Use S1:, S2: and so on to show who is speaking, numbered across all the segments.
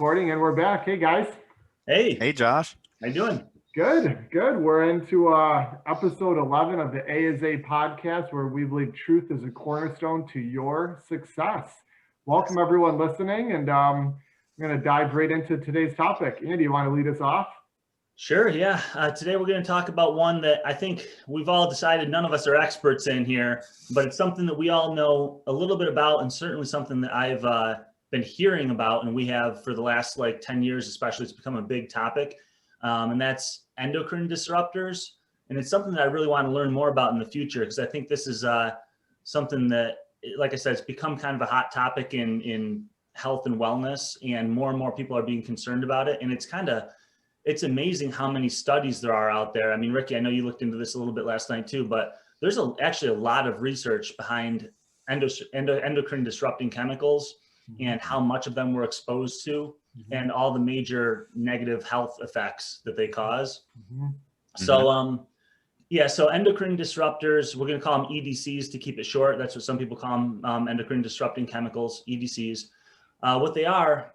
S1: recording, and we're back. Hey, guys.
S2: Hey, Josh.
S3: How you doing?
S1: Good. We're into episode 11 of the A is A podcast, where we believe truth is a cornerstone to your success. Welcome, everyone listening, and I'm going to dive right into today's topic. Andy, you want to lead us off?
S3: Sure, yeah. Today we're going to talk about one that I think we've all decided none of us are experts in here, but it's something that we all know a little bit about, and certainly something that I've been hearing about, and we have for the last 10 years especially. It's become a big topic, and that's endocrine disruptors. And it's something that I really want to learn more about in the future, because I think this is something that, like I said, it's become kind of a hot topic in health and wellness, and more people are being concerned about it. And it's amazing how many studies there are out there. I mean, Ricky, I know you looked into this a little bit last night too, but there's actually a lot of research behind endocrine disrupting chemicals and how much of them we're exposed to and all the major negative health effects that they cause. So, so endocrine disruptors, we're going to call them EDCs to keep it short. That's what some people call them, endocrine disrupting chemicals, EDCs. What they are,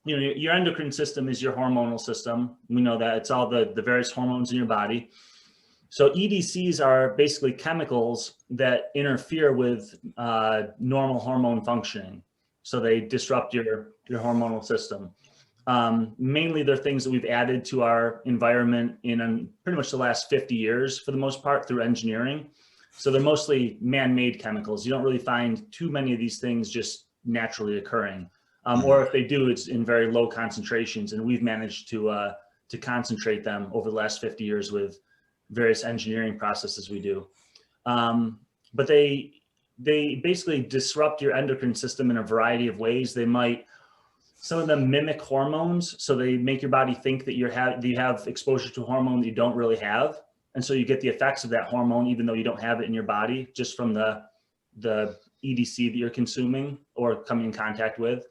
S3: your endocrine system is your hormonal system. We know that it's all the various hormones in your body. So EDCs are basically chemicals that interfere with normal hormone functioning. So they disrupt your hormonal system. Mainly they're things that we've added to our environment in pretty much the last 50 years for the most part through engineering. So they're mostly man-made chemicals. You don't really find too many of these things just naturally occurring. Or if they do, it's in very low concentrations, and we've managed to concentrate them over the last 50 years with various engineering processes we do. But they basically disrupt your endocrine system in a variety of ways. Some of them mimic hormones, so they make your body think that you have exposure to a hormone that you don't really have, and so you get the effects of that hormone even though you don't have it in your body, just from the EDC that you're consuming or coming in contact with.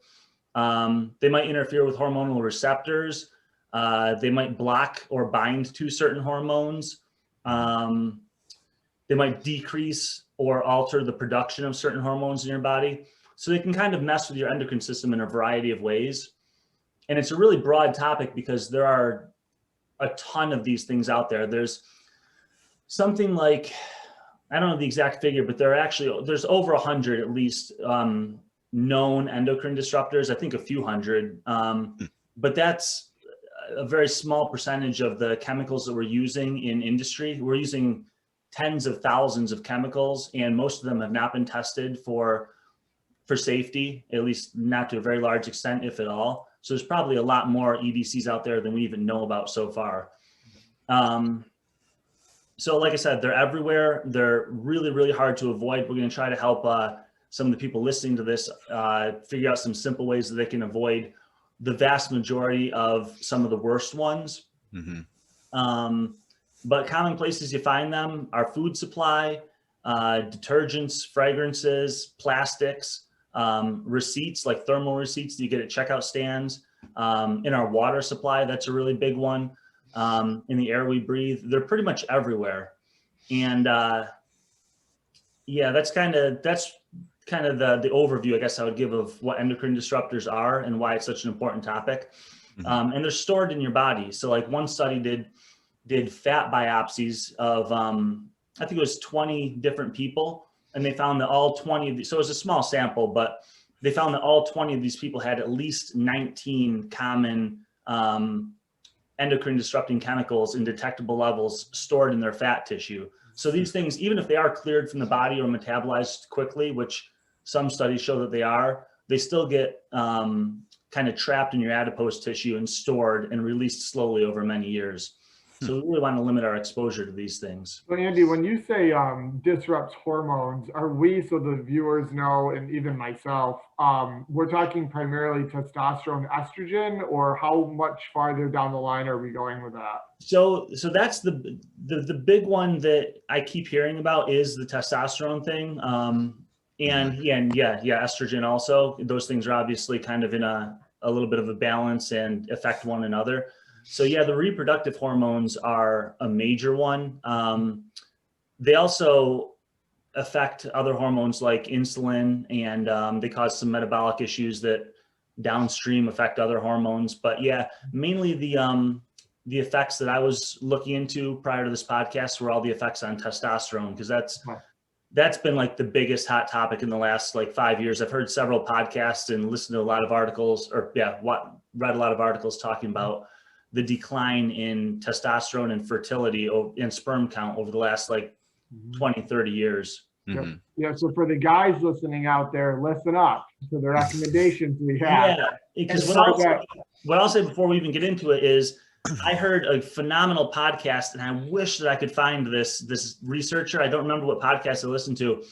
S3: They might interfere with hormonal receptors. They might block or bind to certain hormones. They might decrease or alter the production of certain hormones in your body. So they can kind of mess with your endocrine system in a variety of ways. And it's a really broad topic because there are a ton of these things out there. There's something like, I don't know the exact figure, but there's over 100 at least known endocrine disruptors. I think a few hundred, but that's a very small percentage of the chemicals that we're using in industry. We're using tens of thousands of chemicals, and most of them have not been tested for safety, at least not to a very large extent, if at all. So there's probably a lot more EDCs out there than we even know about so far. So like I said, they're everywhere. They're really, really hard to avoid. We're going to try to help some of the people listening to this figure out some simple ways that they can avoid the vast majority of some of the worst ones. But common places you find them are food supply, detergents, fragrances, plastics, receipts like thermal receipts that you get at checkout stands, in our water supply. That's a really big one. In the air we breathe. They're pretty much everywhere. And that's kind of the overview, I guess I would give, of what endocrine disruptors are and why it's such an important topic. And they're stored in your body. So like one study did fat biopsies of, I think it was 20 different people, and they found that all 20 of these, so it was a small sample, but they found that all 20 of these people had at least 19 common endocrine disrupting chemicals in detectable levels stored in their fat tissue. So these things, even if they are cleared from the body or metabolized quickly, which some studies show that they are, they still get kind of trapped in your adipose tissue and stored and released slowly over many years. So we really want to limit our exposure to these things.
S1: So Andy, when you say disrupts hormones, are we, so the viewers know, and even myself, we're talking primarily testosterone, estrogen, or how much farther down the line are we going with that?
S3: So that's the big one that I keep hearing about is the testosterone thing. Estrogen also. Those things are obviously kind of in a little bit of a balance and affect one another. So yeah, the reproductive hormones are a major one. They also affect other hormones like insulin, and they cause some metabolic issues that downstream affect other hormones. But yeah, mainly the effects that I was looking into prior to this podcast were all the effects on testosterone, because that's been like the biggest hot topic in the last like 5 years. I've heard several podcasts and listened to a lot of articles, read a lot of articles talking about the decline in testosterone and fertility and sperm count over the last like 20, 30 years.
S1: Mm-hmm. Yeah. So for the guys listening out there, listen up to the recommendations we have.
S3: Yeah, because what I'll say before we even get into it is I heard a phenomenal podcast, and I wish that I could find this researcher. I don't remember what podcast I listened to,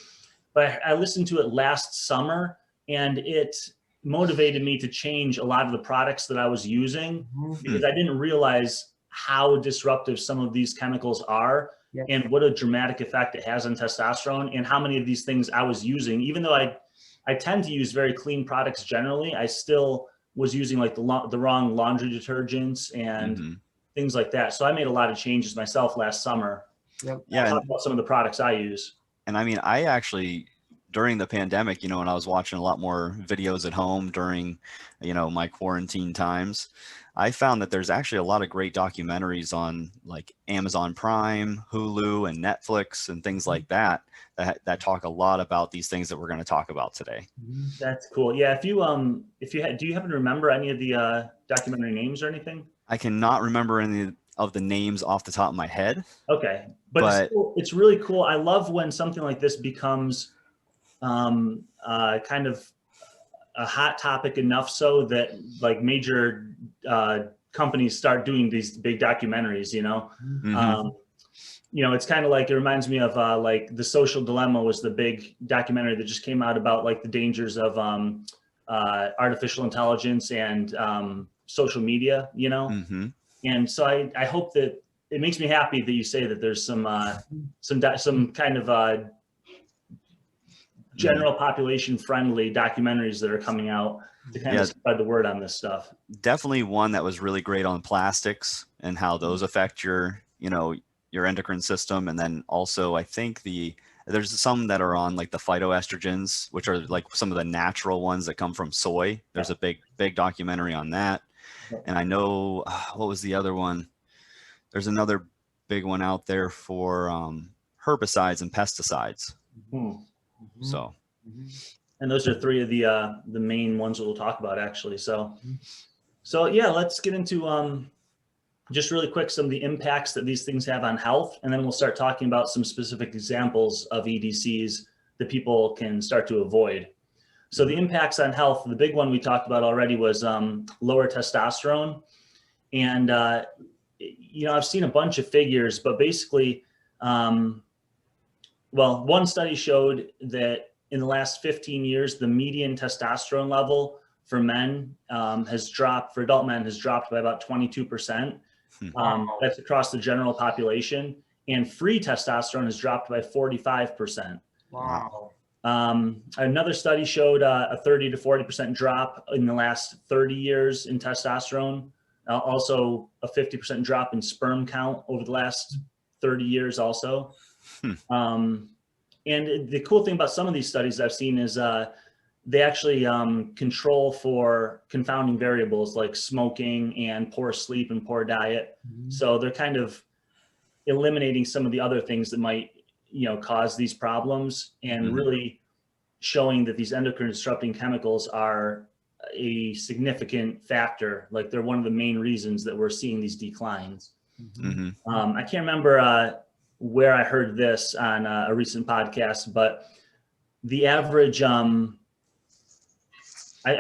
S3: but I listened to it last summer, and it motivated me to change a lot of the products that I was using, because I didn't realize how disruptive some of these chemicals are. Yep. And what a dramatic effect it has on testosterone, and how many of these things I was using. Even though I tend to use very clean products generally, I still was using like the wrong laundry detergents and things like that. So I made a lot of changes myself last summer. Yep. Yeah. I'll talk about some of the products I use.
S2: And I mean, I actually, during the pandemic, when I was watching a lot more videos at home during, my quarantine times, I found that there's actually a lot of great documentaries on like Amazon Prime, Hulu, and Netflix and things like that talk a lot about these things that we're going to talk about today.
S3: That's cool. Yeah. Do you happen to remember any of the documentary names or anything?
S2: I cannot remember any of the names off the top of my head.
S3: Okay. But it's cool. It's really cool. I love when something like this becomes kind of a hot topic enough so that like major companies start doing these big documentaries, it's kind of like, it reminds me of like The Social Dilemma was the big documentary that just came out about like the dangers of artificial intelligence and social media, And so I hope that it makes me happy that you say that there's some kind of general population friendly documentaries that are coming out to kind of spread the word on this stuff.
S2: Definitely one that was really great on plastics and how those affect your endocrine system. And then also I think there's some that are on like the phytoestrogens, which are like some of the natural ones that come from soy. There's a big documentary on that. And I know, what was the other one? There's another big one out there for herbicides and pesticides. So,
S3: and those are three of the main ones that we'll talk about actually. So yeah, let's get into just really quick some of the impacts that these things have on health, and then we'll start talking about some specific examples of EDCs that people can start to avoid. So the impacts on health, the big one we talked about already was lower testosterone, and I've seen a bunch of figures, but basically, one study showed that in the last 15 years, the median testosterone level for men for adult men has dropped by about 22%. That's across the general population, and free testosterone has dropped by 45%.
S1: Wow.
S3: Another study showed a 30 to 40% drop in the last 30 years in testosterone. Also a 50% drop in sperm count over the last 30 years also. And the cool thing about some of these studies I've seen is they actually control for confounding variables like smoking and poor sleep and poor diet. So they're kind of eliminating some of the other things that might, cause these problems, and really showing that these endocrine disrupting chemicals are a significant factor. Like they're one of the main reasons that we're seeing these declines. I can't remember where I heard this on a recent podcast, but the average, I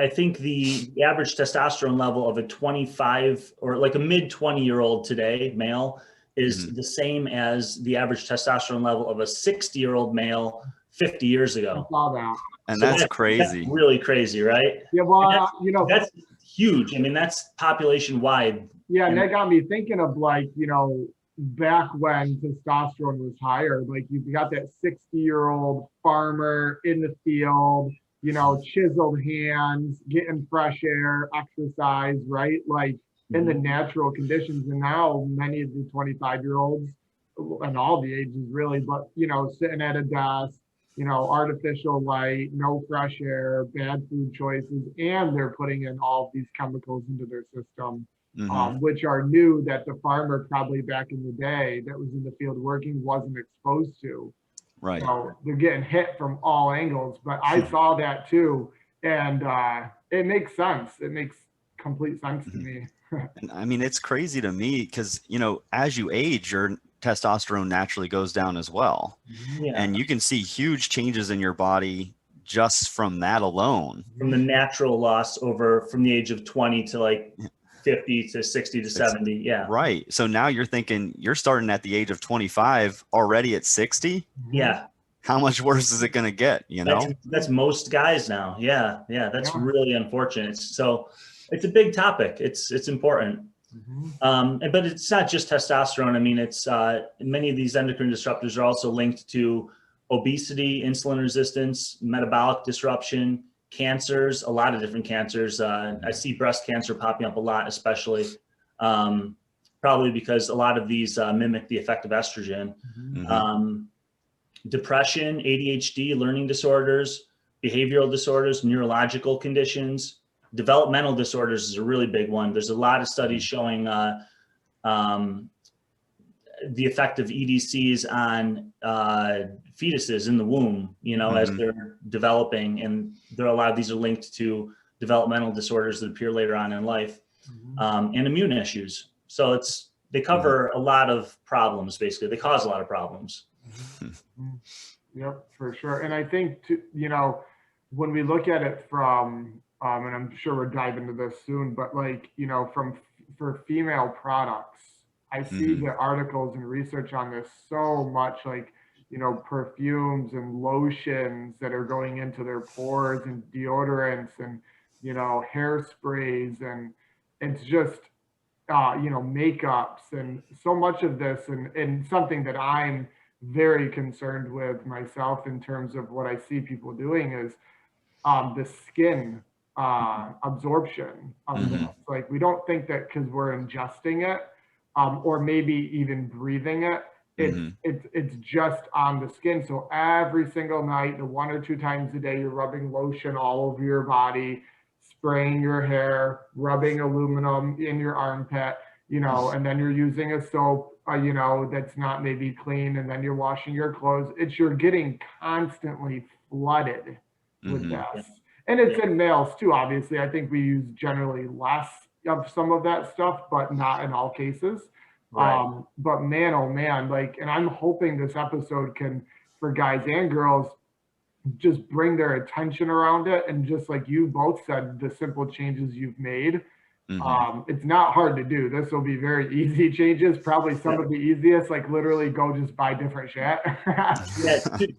S3: think the average testosterone level of a 25 or like a mid 20-year-old today male is the same as the average testosterone level of a 60-year-old male 50 years ago.
S1: I saw that.
S2: And that's crazy.
S3: That's really crazy, right?
S1: Yeah, well,
S3: that's huge. I mean, that's population wide.
S1: Yeah, and that got me thinking of like, back when testosterone was higher, like you got that 60-year-old farmer in the field, chiseled hands, getting fresh air, exercise, right? Like in the natural conditions. And now many of the 25-year-olds and all the ages really, but, sitting at a desk, artificial light, no fresh air, bad food choices, and they're putting in all of these chemicals into their system, which are new that the farmer probably back in the day that was in the field working wasn't exposed to.
S2: Right.
S1: So they're getting hit from all angles, but I saw that too. And it makes sense. It makes complete sense to me.
S2: And I mean, it's crazy to me because, as you age, your testosterone naturally goes down as well.
S3: Yeah.
S2: And you can see huge changes in your body just from that alone.
S3: From the natural loss from the age of 20 to like 50 to 60 to 70. Yeah.
S2: Right. So now you're thinking you're starting at the age of 25 already at 60.
S3: Yeah.
S2: How much worse is it going to get?
S3: That's most guys now. Yeah. Yeah. That's really unfortunate. So it's a big topic. It's important. But it's not just testosterone. I mean, it's many of these endocrine disruptors are also linked to obesity, insulin resistance, metabolic disruption, cancers, a lot of different cancers. I see breast cancer popping up a lot, especially probably because a lot of these mimic the effect of estrogen. Depression, ADHD, learning disorders, behavioral disorders, neurological conditions, developmental disorders is a really big one. There's a lot of studies showing the effect of EDCs on fetuses in the womb, as they're developing, and a lot of these are linked to developmental disorders that appear later on in life, and immune issues. So they cover a lot of problems. Basically, they cause a lot of problems.
S1: Yep, for sure. And I think when we look at it from and I'm sure we're diving into this soon, but for female products, I see the articles and research on this so much, perfumes and lotions that are going into their pores and deodorants and, hairsprays, and it's just, makeups and so much of this, and something that I'm very concerned with myself in terms of what I see people doing is the skin absorption of this. Like, we don't think that because we're ingesting it or maybe even breathing it, it's just on the skin. So every single night, the 1 or 2 times a day, you're rubbing lotion all over your body, spraying your hair, rubbing aluminum in your armpit, and then you're using a soap, that's not maybe clean, and then you're washing your clothes. You're getting constantly flooded with this. And it's in males too, obviously. I think we use generally less of some of that stuff, but not in all cases. Right. But man, oh man, and I'm hoping this episode can, for guys and girls, just bring their attention around it. And just like you both said, the simple changes you've made. It's not hard to do. This will be very easy changes, probably some of the easiest, literally go just buy different shit.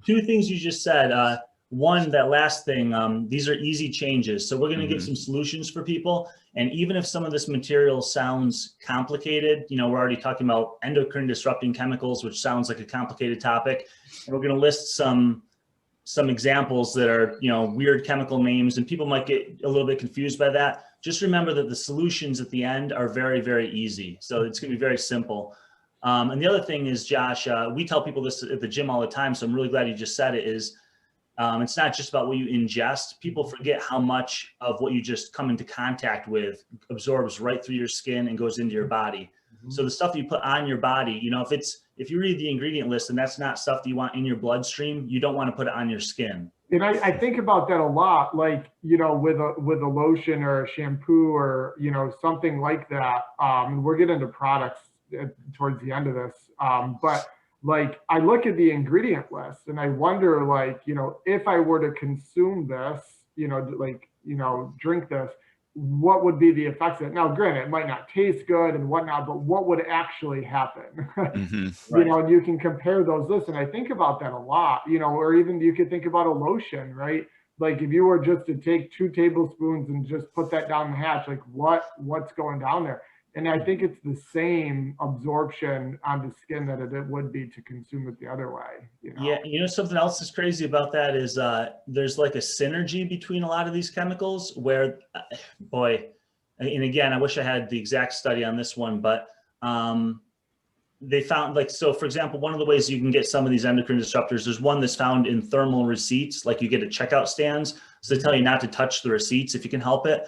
S3: Two things you just said. One, that last thing, these are easy changes. So we're going to give some solutions for people. And even if some of this material sounds complicated, we're already talking about endocrine disrupting chemicals, which sounds like a complicated topic. And we're going to list some examples that are, weird chemical names, and people might get a little bit confused by that. Just remember that the solutions at the end are very, very easy. So it's going to be very simple. And the other thing is, Josh, we tell people this at the gym all the time, so I'm really glad you just said it, is it's not just about what you ingest. People forget how much of what you just come into contact with absorbs right through your skin and goes into your body. So the stuff you put on your body, if you read the ingredient list and that's not stuff that you want in your bloodstream, you don't want to put it on your skin.
S1: And I think about that a lot, with a lotion or a shampoo or, something like that. We'll get into products towards the end of this. But I look at the ingredient list and I wonder, if I were to consume this, drink this, what would be the effects of it? Now, granted, it might not taste good and whatnot, but what would actually happen? And you can compare those lists. And I think about that a lot, or even you could think about a lotion, right? If you were just to take 2 tablespoons and just put that down the hatch, what's going down there? And I think it's the same absorption on the skin that it would be to consume it the other way.
S3: Yeah, something else that's crazy about that is there's a synergy between a lot of these chemicals where, boy, and again, I wish I had the exact study on this one, but they found, like, so for example, one of the ways you can get some of these endocrine disruptors, there's one that's found in thermal receipts, like you get at checkout stands. So they tell you not to touch the receipts if you can help it,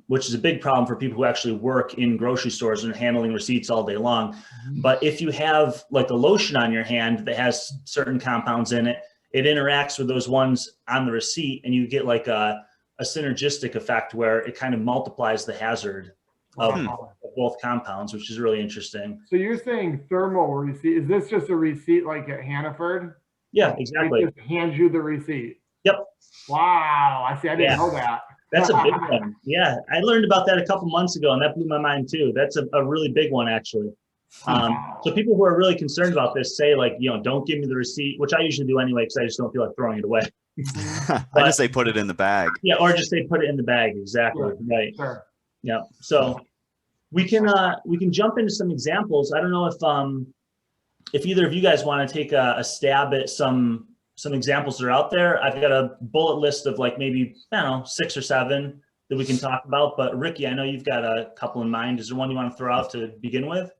S3: which is a big problem for people who actually work in grocery stores and handling receipts all day long. But if you have like a lotion on your hand that has certain compounds in it, it interacts with those ones on the receipt, and you get like a synergistic effect where it kind of multiplies the hazard of both compounds, which is really interesting.
S1: So you're saying thermal receipt, is this just a receipt like at Hannaford?
S3: Yeah, exactly.
S1: They just hand you the receipt.
S3: Yep.
S1: Wow, I see, I didn't know that.
S3: That's a big one. Yeah, I learned about that a couple months ago, and that blew my mind too. That's a really big one, actually. So people who are really concerned about this say, like, you know, don't give me the receipt, which I usually do anyway, because I just don't feel like throwing it away.
S2: I just say put it in the bag.
S3: Yeah, or just say put it in the bag. Exactly.
S1: Sure.
S3: Right.
S1: Sure.
S3: Yeah. So we can jump into some examples. I don't know if either of you guys want to take a stab at some examples that are out there. I've got a bullet list of like maybe, I don't know, 6 or 7 that we can talk about. But Ricky, I know you've got a couple in mind. Is there one you want to throw out to begin with?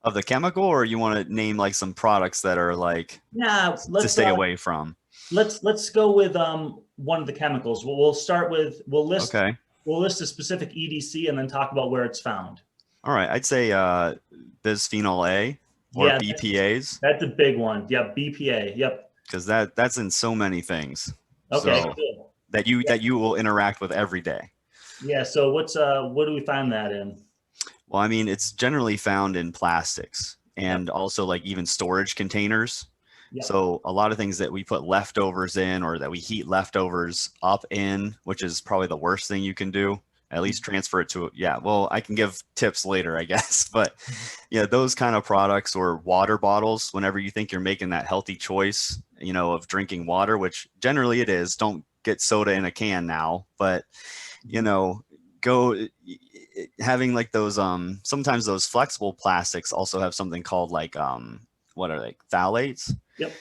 S2: Of the chemical, or you want to name like some products that are like to stay away from?
S3: Let's go with one of the chemicals. We'll start with we'll list a specific EDC and then talk about where it's found.
S2: All right, I'd say Bisphenol A or BPAs.
S3: That's a big one. Yep, BPA. Yep.
S2: Because that's in so many things.
S3: Okay.
S2: So
S3: cool.
S2: that you will interact with every day.
S3: Yeah. So what do we find that in?
S2: Well, I mean, it's generally found in plastics and also like even storage containers. Yep. So a lot of things that we put leftovers in, or that we heat leftovers up in, which is probably the worst thing you can do. At least transfer it to, well, I can give tips later, I guess. But yeah, those kind of products, or water bottles, whenever you think you're making that healthy choice, you know, of drinking water, which generally it is. Don't get soda in a can now, but you know, having like those sometimes those flexible plastics also have something called like what are they, phthalates?
S3: Yep.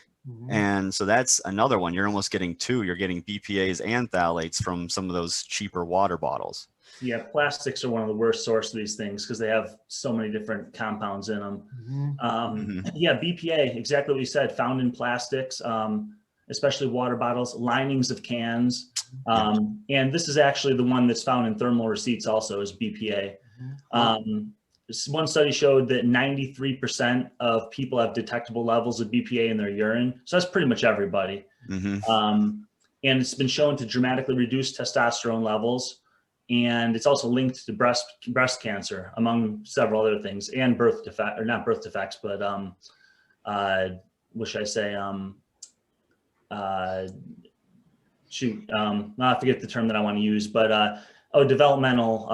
S2: And so that's another one. You're almost getting 2. You're getting BPAs and phthalates from some of those cheaper water bottles.
S3: Yeah, plastics are one of the worst sources of these things because they have so many different compounds in them. Yeah, BPA, exactly what you said, found in plastics, especially water bottles, linings of cans. And this is actually the one that's found in thermal receipts also, is BPA. One study showed that 93% of people have detectable levels of BPA in their urine. So that's pretty much everybody. And it's been shown to dramatically reduce testosterone levels. And it's also linked to breast cancer, among several other things, and birth defects, or not birth defects, but what should I say? I forget the term that I want to use, but developmental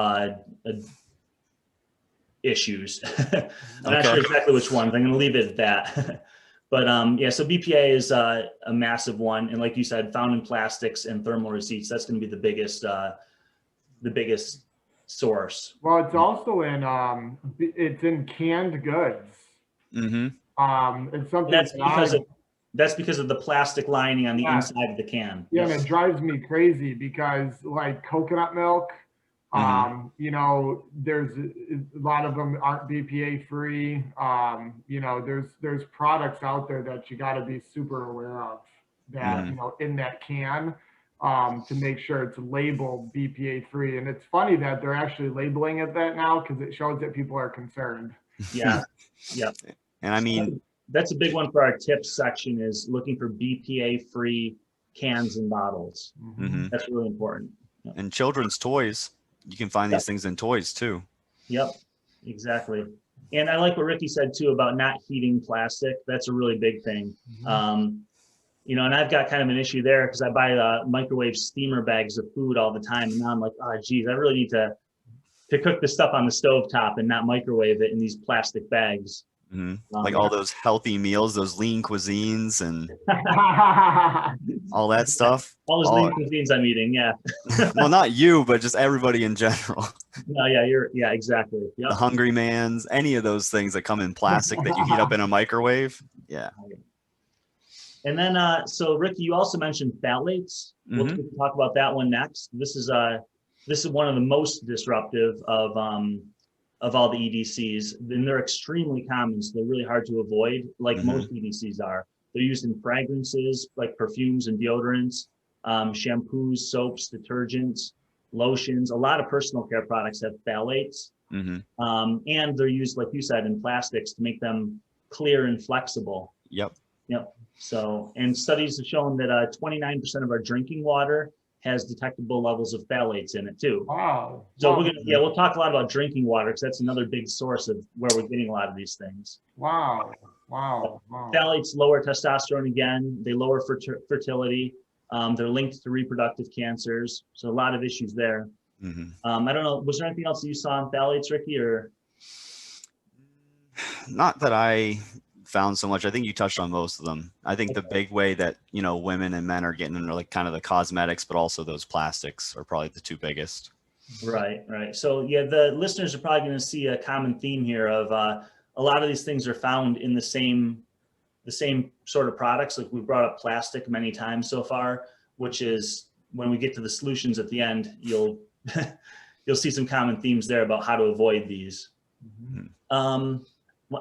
S3: issues. I'm not sure exactly which ones. I'm going to leave it at that. But yeah, so BPA is a massive one, and like you said, found in plastics and thermal receipts. That's going to be the biggest source.
S1: Well, it's also in canned goods. It's something
S3: that's because of the plastic lining on the inside of the can.
S1: Yeah, and it drives me crazy because like coconut milk, you know, there's a lot of them aren't BPA free. You know, there's products out there that you got to be super aware of that, you know, in that can, to make sure it's labeled BPA free. And it's funny that they're actually labeling it that now, because it shows that people are concerned.
S3: Yeah. Yeah.
S2: And I mean,
S3: that's a big one for our tips section, is looking for BPA free cans and bottles. That's really important.
S2: And children's toys, you can find these things in toys too. Yep,
S3: exactly. And I like what Ricky said too about not heating plastic. That's a really big thing. You know, and I've got kind of an issue there because I buy microwave steamer bags of food all the time. And now I'm like, oh, geez, I really need to cook the stuff on the stovetop and not microwave it in these plastic bags.
S2: Like all those healthy meals, those lean cuisines and all that stuff.
S3: All those lean cuisines I'm eating, yeah.
S2: Well, not you, but just everybody in general.
S3: No, yeah, exactly. Yep.
S2: The Hungry Man's, any of those things that come in plastic that you heat up in a microwave. Yeah.
S3: And then, so Ricky, you also mentioned phthalates. We'll talk about that one next. This is one of the most disruptive of of all the EDCs, and they're extremely common, so they're really hard to avoid, like most EDCs are. They're used in fragrances like perfumes and deodorants, shampoos, soaps, detergents, lotions. A lot of personal care products have phthalates, and they're used, like you said, in plastics to make them clear and flexible.
S2: Yep.
S3: So, and studies have shown that 29% of our drinking water has detectable levels of phthalates in it too.
S1: Wow.
S3: So we'll talk a lot about drinking water because that's another big source of where we're getting a lot of these things.
S1: Wow.
S3: Phthalates lower testosterone again. They lower fertility. They're linked to reproductive cancers. So a lot of issues there. I don't know. Was there anything else that you saw on phthalates, Ricky, or?
S2: Not that I found so much. I think you touched on most of them. I think the big way that, women and men are getting into like kind of the cosmetics, but also those plastics are probably the two biggest.
S3: Right. So yeah, the listeners are probably going to see a common theme here of a lot of these things are found in the same sort of products. Like we brought up plastic many times so far, which is when we get to the solutions at the end, you'll see some common themes there about how to avoid these.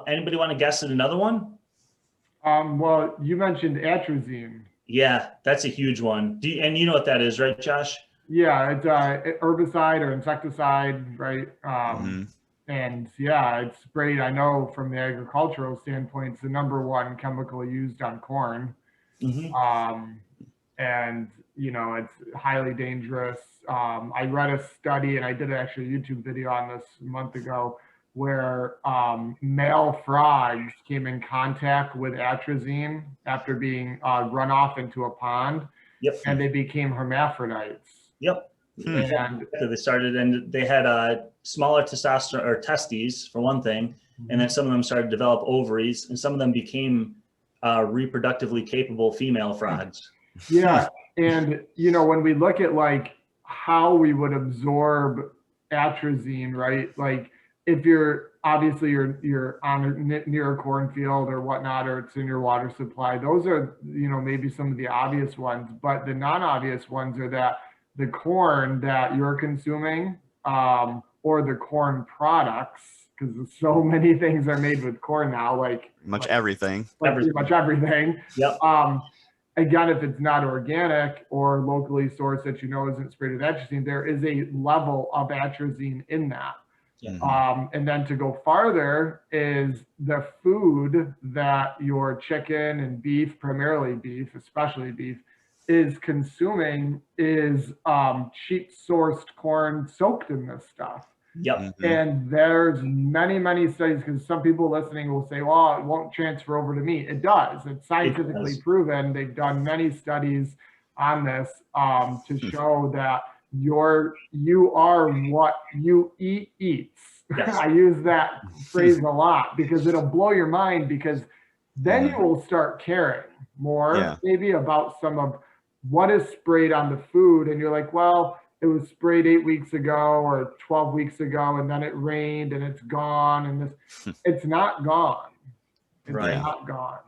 S3: Anybody want to guess at another one?
S1: Well, you mentioned atrazine.
S3: Yeah, that's a huge one. And you know what that is, right, Josh?
S1: Yeah, it's herbicide or insecticide, right? And yeah, it's sprayed. I know from the agricultural standpoint, it's the #1 chemical used on corn. And it's highly dangerous. I read a study, and I did actually a YouTube video on this a month ago, where male frogs came in contact with atrazine after being run off into a pond, and they became hermaphrodites. And
S3: so they started, and they had smaller testosterone or testes for one thing, and then some of them started to develop ovaries, and some of them became reproductively capable female frogs.
S1: Yeah, and when we look at like how we would absorb atrazine, right? Like if you're obviously you're on near a cornfield or whatnot, or it's in your water supply, those are maybe some of the obvious ones, but the non-obvious ones are that the corn that you're consuming, or the corn products, because so many things are made with corn now,
S2: everything.
S1: Pretty much everything. Again, if it's not organic or locally sourced that isn't sprayed with atrazine, there is a level of atrazine in that. And then to go farther is the food that your chicken and beef, primarily beef, especially beef, is consuming is cheap sourced corn soaked in this stuff. And there's many studies, because some people listening will say, well, it won't transfer over to meat. It does. It's scientifically proven. They've done many studies on this to show that you are what you eat eats. I use that phrase a lot because it'll blow your mind, because then you will start caring more maybe about some of what is sprayed on the food. And you're like, well, it was sprayed 8 weeks ago or 12 weeks ago, and then it rained and it's gone. And it's not gone. It's not gone.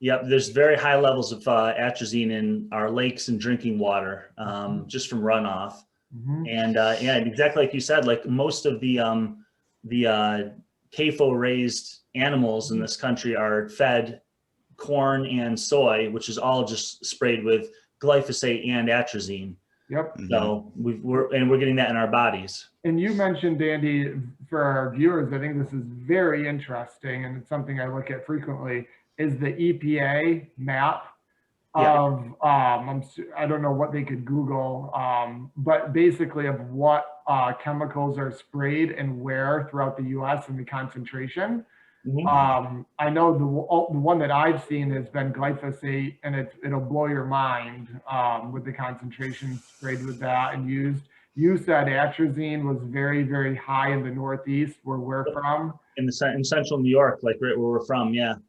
S3: There's very high levels of atrazine in our lakes and drinking water, just from runoff. And exactly like you said, like most of the CAFO raised animals in this country are fed corn and soy, which is all just sprayed with glyphosate and atrazine. So we're getting that in our bodies. And
S1: you mentioned, Andy, for our viewers, I think this is very interesting, and it's something I look at frequently, is the EPA map of, I don't know what they could Google, but basically of what chemicals are sprayed and where throughout the US and the concentration. I know the one that I've seen has been glyphosate, and it'll blow your mind with the concentration sprayed with that and used. You said atrazine was very, very high in the Northeast, where we're from.
S3: In central New York, like where we're from,
S1: and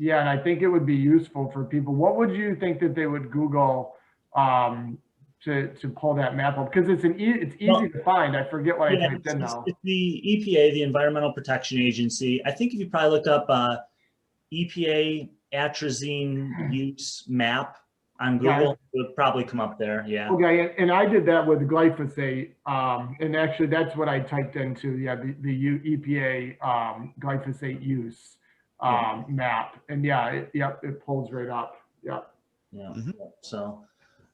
S1: I think it would be useful for people. What would you think that they would Google to pull that map up? Because it's easy to find. I forget what I typed in now.
S3: It's the EPA, the Environmental Protection Agency. I think if you probably look up EPA atrazine use map, on Google, it would probably come up there. Yeah.
S1: Okay, and I did that with glyphosate, and actually that's what I typed into, the EPA glyphosate use map, and it pulls right up.
S3: Yeah. So,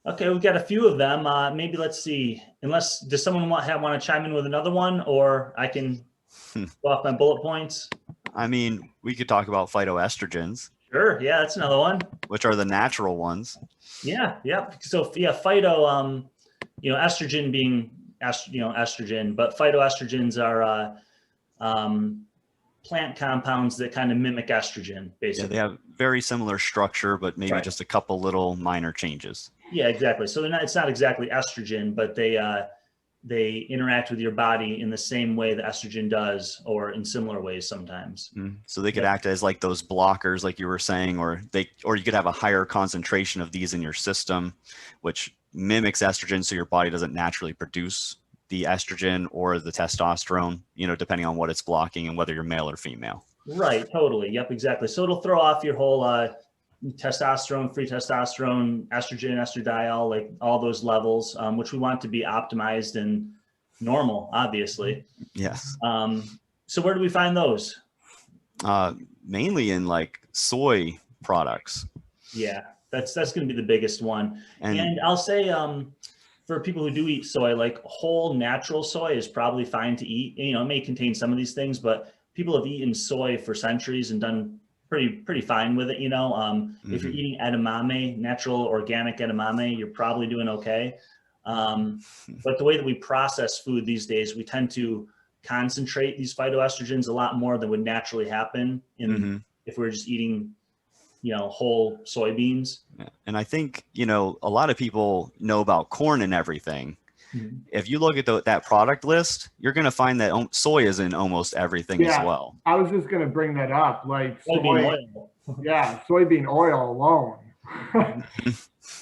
S3: okay, we've got a few of them. Maybe let's see. Does someone want to chime in with another one, or I can go off my bullet points?
S2: I mean, we could talk about phytoestrogens.
S3: Sure. Yeah, that's another one.
S2: Which are the natural ones.
S3: Yeah. So phyto, estrogen being estrogen, but phytoestrogens are plant compounds that kind of mimic estrogen, basically.
S2: Yeah, they have very similar structure, but maybe just a couple little minor changes.
S3: Yeah, exactly. So it's not exactly estrogen, but they interact with your body in the same way that estrogen does, or in similar ways sometimes.
S2: So they could act as like those blockers, like you were saying, or you could have a higher concentration of these in your system, which mimics estrogen, so your body doesn't naturally produce the estrogen or the testosterone, depending on what it's blocking and whether you're male or female.
S3: Right, totally. Yep, exactly. So it'll throw off your whole testosterone, free testosterone, estrogen, estradiol, like all those levels, which we want to be optimized and normal, obviously.
S2: Yes.
S3: So where do we find those?
S2: Mainly in like soy products. Yeah,
S3: that's going to be the biggest one. And I'll say, for people who do eat soy, like whole natural soy is probably fine to eat. It may contain some of these things, but people have eaten soy for centuries and done pretty fine with it. If you're eating edamame, natural organic edamame, you're probably doing okay. But the way that we process food these days, we tend to concentrate these phytoestrogens a lot more than would naturally happen if we were just eating, whole soybeans.
S2: Yeah. And I think, a lot of people know about corn and everything. If you look at that product list, you're going to find that soy is in almost everything as well.
S1: I was just going to bring that up. Like
S3: soybean oil.
S1: Soybean oil alone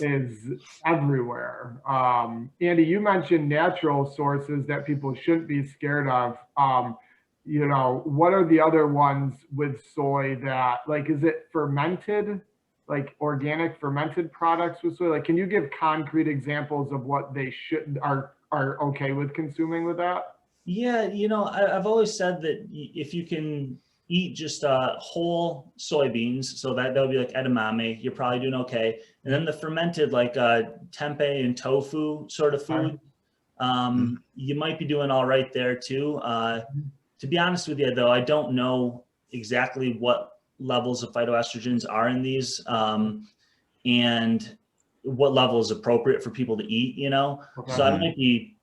S1: is everywhere. Andy, you mentioned natural sources that people shouldn't be scared of. What are the other ones with soy that, like, is it fermented, like organic fermented products with soy? Like, can you give concrete examples of what they are okay with consuming with that?
S3: Yeah, I've always said that if you can eat just whole soybeans, so that would be like edamame, you're probably doing okay. And then the fermented, like tempeh and tofu sort of food, you might be doing all right there too. To be honest with you, though, I don't know exactly what levels of phytoestrogens are in these and what level is appropriate for people to eat, So I might be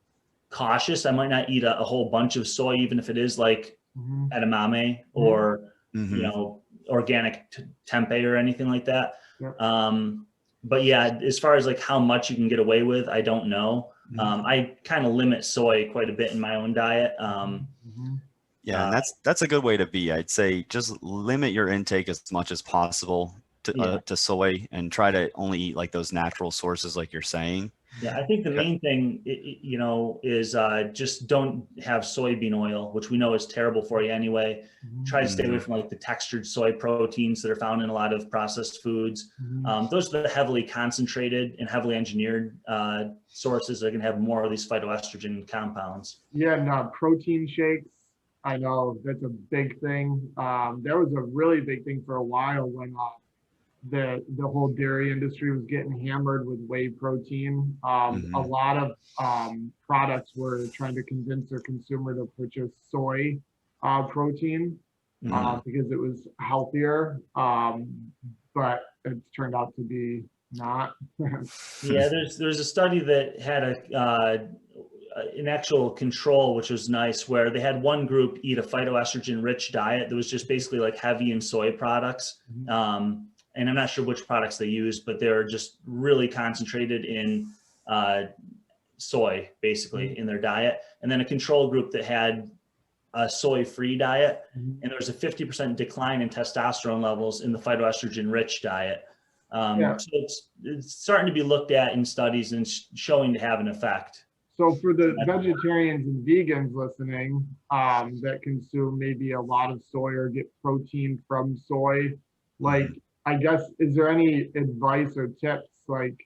S3: cautious. I might not eat a whole bunch of soy, even if it is like edamame or, organic tempeh or anything like that. But yeah, as far as like how much you can get away with, I don't know. I kind of limit soy quite a bit in my own diet.
S2: Yeah, and that's a good way to be. I'd say just limit your intake as much as possible to soy, and try to only eat like those natural sources, like you're saying.
S3: Yeah, I think the main thing, is just don't have soybean oil, which we know is terrible for you anyway. Try to stay away from like the textured soy proteins that are found in a lot of processed foods. Those are the heavily concentrated and heavily engineered sources that are going to have more of these phytoestrogen compounds.
S1: Yeah, and protein shakes. I know that's a big thing. That was a really big thing for a while when the whole dairy industry was getting hammered with whey protein. A lot of products were trying to convince their consumer to purchase soy protein because it was healthier, but it's turned out to be not.
S3: Yeah, there's a study that had an actual control, which was nice, where they had one group eat a phytoestrogen rich diet that was just basically like heavy in soy products. And I'm not sure which products they used, but they're just really concentrated in soy, basically, in their diet. And then a control group that had a soy-free diet, and there was a 50% decline in testosterone levels in the phytoestrogen-rich diet. So it's starting to be looked at in studies and showing to have an effect.
S1: So for the vegetarians and vegans listening that consume maybe a lot of soy or get protein from soy, like, I guess, is there any advice or tips like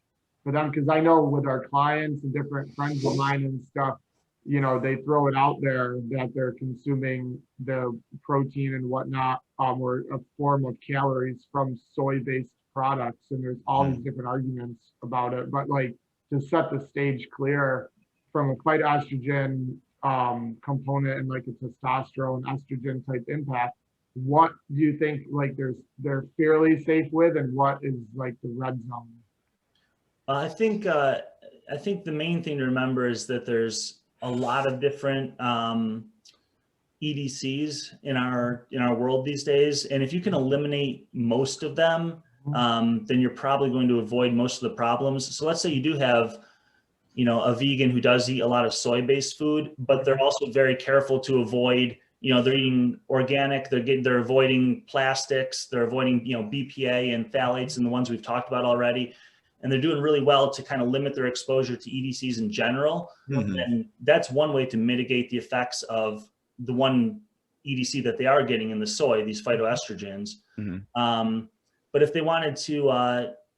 S1: for them, because I know with our clients and different friends of mine and stuff, you know, they throw it out there that they're consuming the protein and whatnot, or a form of calories from soy-based products. And there's all these different arguments about it. But like to set the stage clear from a phytoestrogen component and like a testosterone estrogen type impact, what do you think like they're fairly safe with, and what is like the red zone?
S3: I think the main thing to remember is that there's a lot of different EDCs in our world these days, and if you can eliminate most of them, then you're probably going to avoid most of the problems. So let's say you do have, you know, a vegan who does eat a lot of soy-based food, but they're also very careful to avoid, you know, they're eating organic, they're avoiding plastics, they're avoiding, you know, BPA and phthalates and the ones we've talked about already. And they're doing really well to kind of limit their exposure to EDCs in general. And that's one way to mitigate the effects of the one EDC that they are getting in the soy, these phytoestrogens. But if they wanted to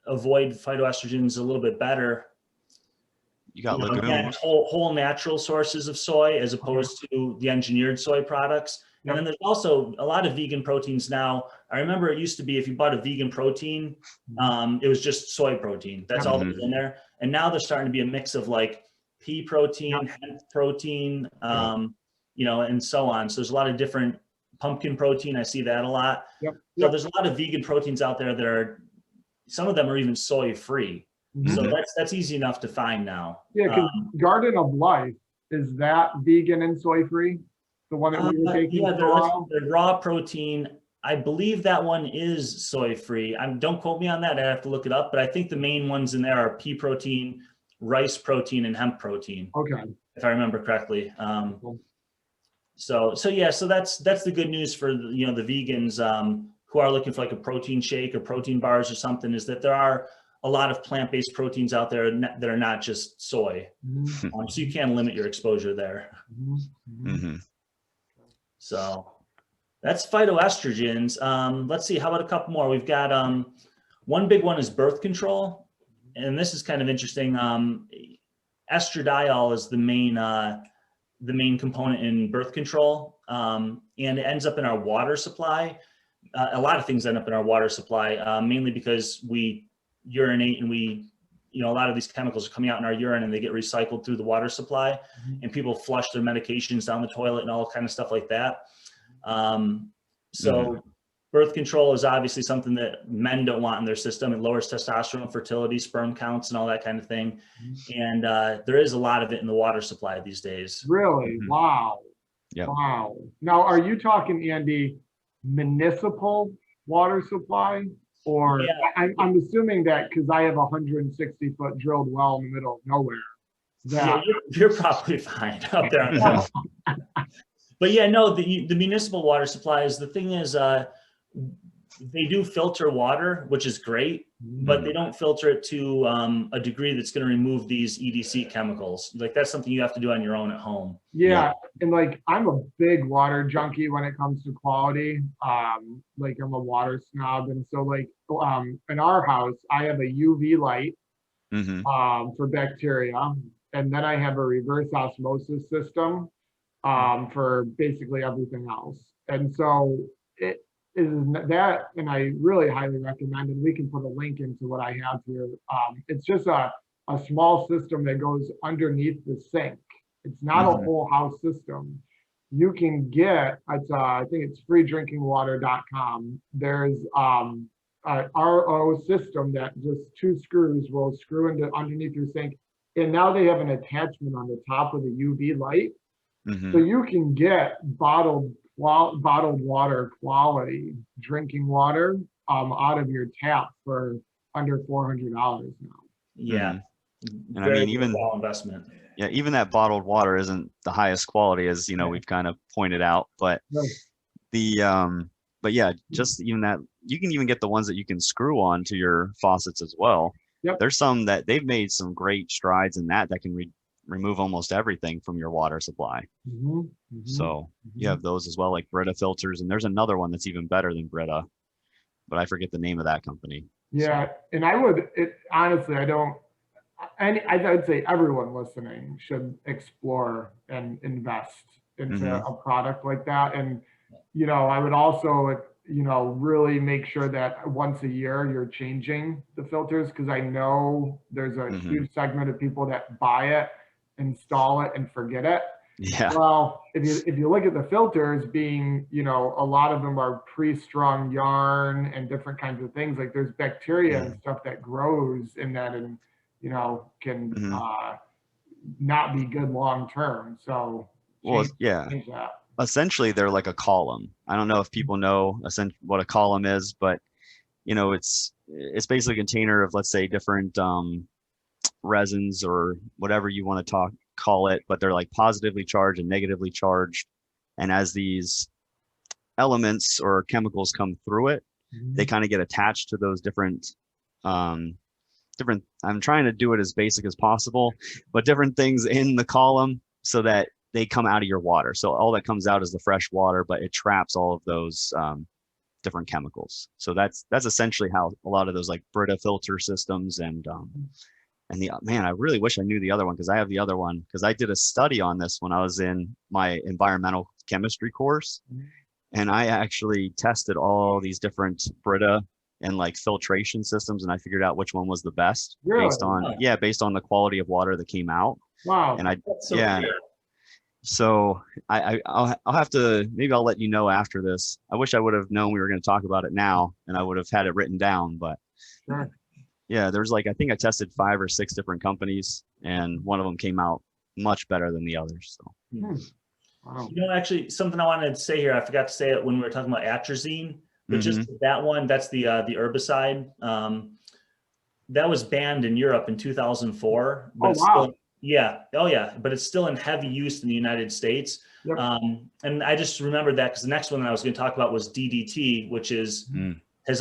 S3: avoid phytoestrogens a little bit better,
S2: you got legumes,
S3: whole natural sources of soy as opposed to the engineered soy products. And then there's also a lot of vegan proteins now. I remember it used to be if you bought a vegan protein, it was just soy protein. That's all that was in there. And now there's starting to be a mix of like pea protein, hemp protein, you know, and so on. So there's a lot of different pumpkin protein. I see that a lot. So there's a lot of vegan proteins out there that are, some of them are even soy free. So that's easy enough to find now.
S1: Yeah, because Garden of Life, is that vegan and soy free? The one that we were taking?
S3: Yeah, the raw protein, I believe that one is soy free. Don't quote me on that. I have to look it up. But I think the main ones in there are pea protein, rice protein, and hemp protein.
S1: Okay.
S3: If I remember correctly. So that's the good news for, you know, the vegans who are looking for like a protein shake or protein bars or something, is that there are a lot of plant-based proteins out there that are not just soy. So you can limit your exposure there. So that's phytoestrogens. Let's see, how about a couple more? We've got one big one is birth control. And this is kind of interesting. Estradiol is the main component in birth control. And it ends up in our water supply. A lot of things end up in our water supply, mainly because we urinate and you know, a lot of these chemicals are coming out in our urine and they get recycled through the water supply, and people flush their medications down the toilet and all kind of stuff like that. So birth control is obviously something that men don't want in their system. It lowers testosterone, fertility, sperm counts, and all that kind of thing. And there is a lot of it in the water supply these days.
S1: Really? Wow. Wow. Now, are you talking, Andy, municipal water supply? Or I'm assuming that because I have a 160-foot drilled well in the middle of nowhere.
S3: You're probably fine up there. But yeah, no, the municipal water supplies, the thing is, they do filter water, which is great, but they don't filter it to a degree that's going to remove these EDC chemicals. Like that's something you have to do on your own at home.
S1: Yeah. And like, I'm a big water junkie when it comes to quality. Like I'm a water snob. And so like, in our house, I have a UV light for bacteria. And then I have a reverse osmosis system for basically everything else. And so it is that, and I really highly recommend, and we can put a link into what I have here. It's just a small system that goes underneath the sink. It's not a whole house system. You can get, I think it's freedrinkingwater.com. There's a RO system that just 2 screws will screw into underneath your sink. And now they have an attachment on the top of the UV light. So you can get bottled water quality drinking water out of your tap for under $400 now.
S3: Yeah.
S2: And I mean, even
S3: investment.
S2: Yeah, even that bottled water isn't the highest quality, as you know, we've kind of pointed out. But but yeah, just even that, you can even get the ones that you can screw on to your faucets as well. There's some that they've made some great strides in that can remove almost everything from your water supply. So you have those as well, like Brita filters, and there's another one that's even better than Brita, but I forget the name of that company.
S1: Yeah. And I would, honestly, I don't, I'd say everyone listening should explore and invest into a product like that. And, I would also, really make sure that once a year you're changing the filters, because I know there's a huge segment of people that buy it, install it, and forget it.
S2: Yeah.
S1: Well, if you look at the filters being, a lot of them are pre-strung yarn and different kinds of things. Like there's bacteria and stuff that grows in that, and can not be good long term. So change that.
S2: Essentially they're like a column. I don't know if people know what a column is, but it's basically a container of, let's say, different resins or whatever you want to call it, but they're like positively charged and negatively charged. And as these elements or chemicals come through it, they kind of get attached to those different I'm trying to do it as basic as possible, but different things in the column so that they come out of your water. So all that comes out is the fresh water, but it traps all of those different chemicals. So that's essentially how a lot of those like Brita filter systems and I really wish I knew the other one, because I have the other one, because I did a study on this when I was in my environmental chemistry course, and I actually tested all these different Brita and like filtration systems, and I figured out which one was the best based on the quality of water that came out.
S1: Wow.
S2: And so I'll have to, maybe I'll let you know after this. I wish I would have known we were going to talk about it now, and I would have had it written down, but yeah, there's I think I tested 5 or 6 different companies, and one of them came out much better than the others. So.
S1: Wow.
S3: Actually, something I wanted to say here, I forgot to say it when we were talking about Atrazine, but just that one, that's the herbicide. That was banned in Europe in 2004. But but it's still in heavy use in the United States.
S1: Yep.
S3: And I just remembered that because the next one that I was going to talk about was DDT, which has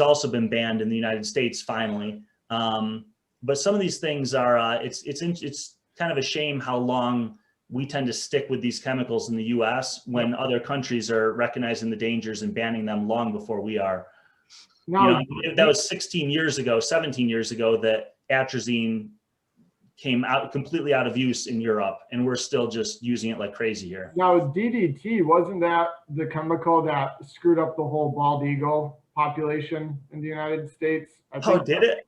S3: also been banned in the United States finally. But some of these things are, it's kind of a shame how long we tend to stick with these chemicals in the US when other countries are recognizing the dangers and banning them long before we are.
S1: Now,
S3: that was 17 years ago that Atrazine came out completely out of use in Europe, and we're still just using it like crazy here.
S1: Now, DDT, wasn't that the chemical that screwed up the whole bald eagle population in the United States?
S3: Did it?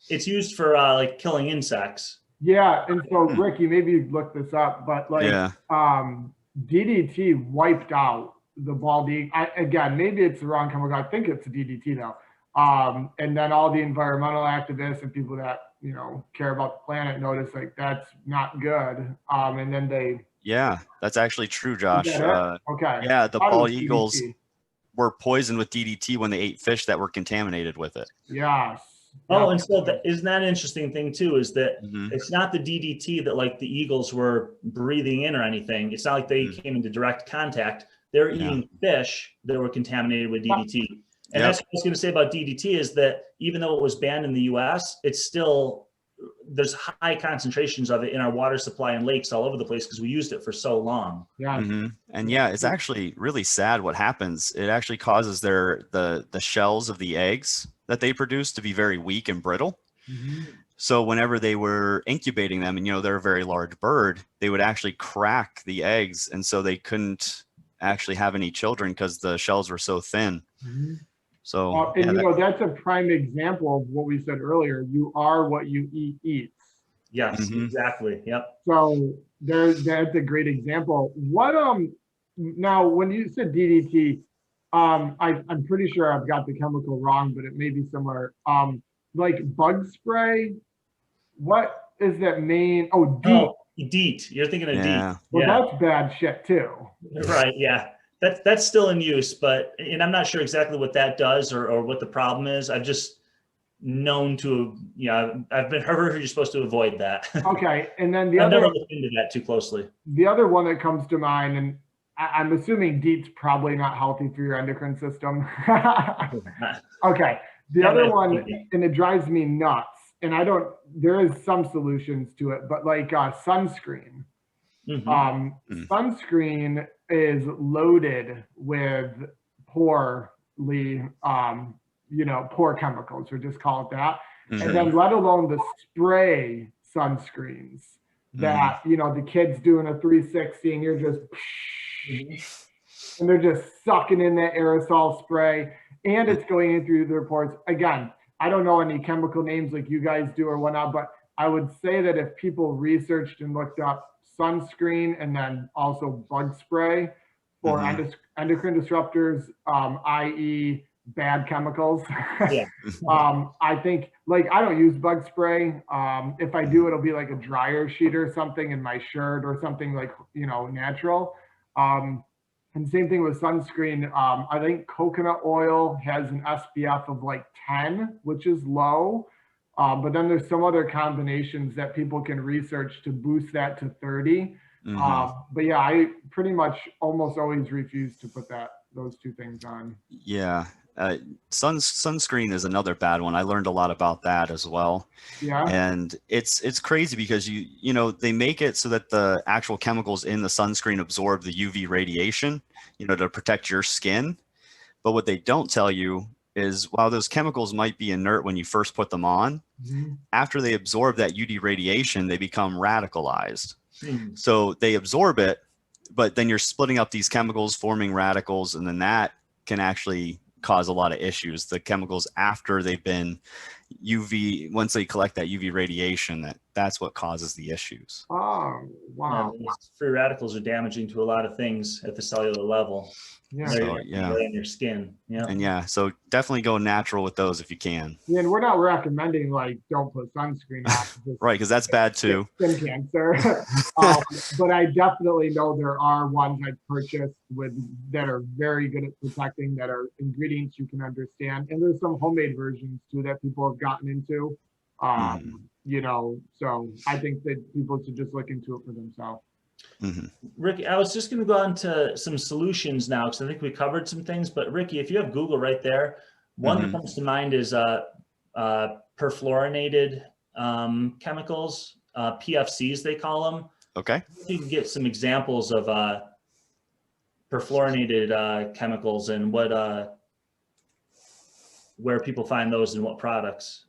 S3: It's used for like killing insects.
S1: Yeah, and so Ricky, maybe you've looked this up, but DDT wiped out the bald eagle. Again, maybe it's the wrong chemical. I think it's DDT though. And then all the environmental activists and people that care about the planet notice like that's not good. And then
S2: that's actually true, Josh.
S1: Okay.
S2: Yeah, the bald eagles were poisoned with DDT when they ate fish that were contaminated with it.
S1: Yes.
S3: Oh, and so isn't that an interesting thing too, is that it's not the DDT that like the eagles were breathing in or anything. It's not like they came into direct contact. They're eating fish that were contaminated with DDT. And that's what I was going to say about DDT is that even though it was banned in the US, it's still, there's high concentrations of it in our water supply and lakes all over the place because we used it for so long.
S1: Yeah.
S2: And it's actually really sad what happens. It actually causes the shells of the eggs that they produce to be very weak and brittle. So whenever they were incubating them, and they're a very large bird, they would actually crack the eggs, and so they couldn't actually have any children because the shells were so thin. So
S1: that's a prime example of what we said earlier. You are what you eat.
S3: Yes, exactly. Yep.
S1: So that's a great example. What now when you said DDT, I'm pretty sure I've got the chemical wrong, but it may be similar. Like bug spray. What is that main? Oh,
S3: DEET. You're thinking of DEET.
S1: Well, that's bad shit too.
S3: Right. Yeah. That's still in use, and I'm not sure exactly what that does or what the problem is. I've just known to, I've heard you're supposed to avoid that.
S1: Okay. And then
S3: I've never looked into that too closely.
S1: The other one that comes to mind, and I'm assuming DEET's probably not healthy for your endocrine system. Okay. The other one, and it drives me nuts, and there is some solutions to it, but like sunscreen. Sunscreen is loaded with poorly, poor chemicals, or just call it that.
S2: Mhm.
S1: And then let alone the spray sunscreens that, the kids doing a 360 and you're just, and they're just sucking in that aerosol spray, and it's going in through their pores. Again, I don't know any chemical names like you guys do or whatnot, but I would say that if people researched and looked up sunscreen and then also bug spray for endocrine disruptors, i.e. bad chemicals.
S3: Yeah.
S1: I think, like, I don't use bug spray. If I do, it'll be like a dryer sheet or something in my shirt or something like, natural. And same thing with sunscreen. I think coconut oil has an SPF of like 10, which is low. But then there's some other combinations that people can research to boost that to 30. But yeah, I pretty much almost always refuse to put those two things on.
S2: Yeah. Sunscreen is another bad one. I learned a lot about that as well.
S1: Yeah.
S2: And it's crazy because they make it so that the actual chemicals in the sunscreen absorb the UV radiation, to protect your skin. But what they don't tell you is while those chemicals might be inert when you first put them on, after they absorb that UV radiation, they become radicalized. So they absorb it, but then you're splitting up these chemicals, forming radicals, and then that can actually cause a lot of issues. The chemicals after they've been once they collect that UV radiation, that's what causes the issues.
S1: Oh, wow.
S3: Yeah, free radicals are damaging to a lot of things at the cellular level.
S1: Yeah.
S2: So,
S3: in your skin. Yeah.
S2: And so definitely go natural with those if you can.
S1: Yeah, and we're not recommending like don't put sunscreen on.
S2: Right, because that's bad too.
S1: Skin cancer. But I definitely know there are ones I've purchased that are very good at protecting, that are ingredients you can understand. And there's some homemade versions too that people have gotten into. So I think that people should just look into it for themselves.
S3: Ricky, I was just going to go on to some solutions now, because I think we covered some things. But Ricky, if you have Google right there, one that comes to mind is perfluorinated chemicals, PFCs they call them.
S2: Okay.
S3: You can get some examples of perfluorinated chemicals and where people find those and what products.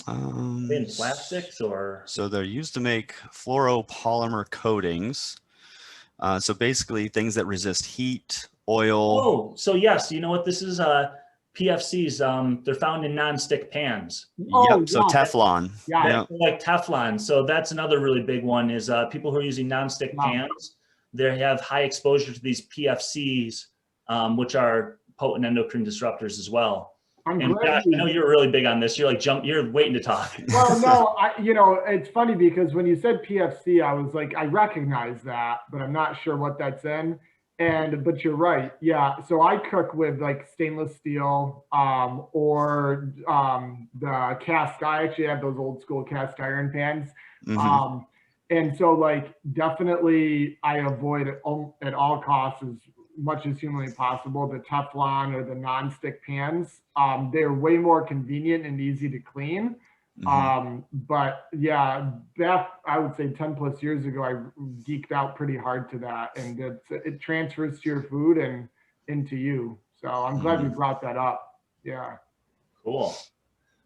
S3: In plastics or?
S2: So they're used to make fluoropolymer coatings. So basically things that resist heat, oil.
S3: Oh, so yes, you know what this is? PFCs, they're found in non-stick pans.
S2: Yep, so Teflon.
S1: Yeah.
S3: Like Teflon. So that's another really big one is people who are using non-stick pans, they have high exposure to these PFCs, which are potent endocrine disruptors as well. And Josh, I know you're really big on this. You're waiting to talk.
S1: Well, no, it's funny because when you said PFC, I was like, I recognize that, but I'm not sure what that's in. But you're right. Yeah. So I cook with like stainless steel or the cast. I actually have those old school cast iron pans. And so like definitely I avoid at all costs as much as humanly possible the Teflon or the non-stick pans. They're way more convenient and easy to clean. But yeah, back I would say 10 plus years ago, I geeked out pretty hard to that, and it transfers to your food and into you. So I'm glad you brought that up. Yeah. Cool.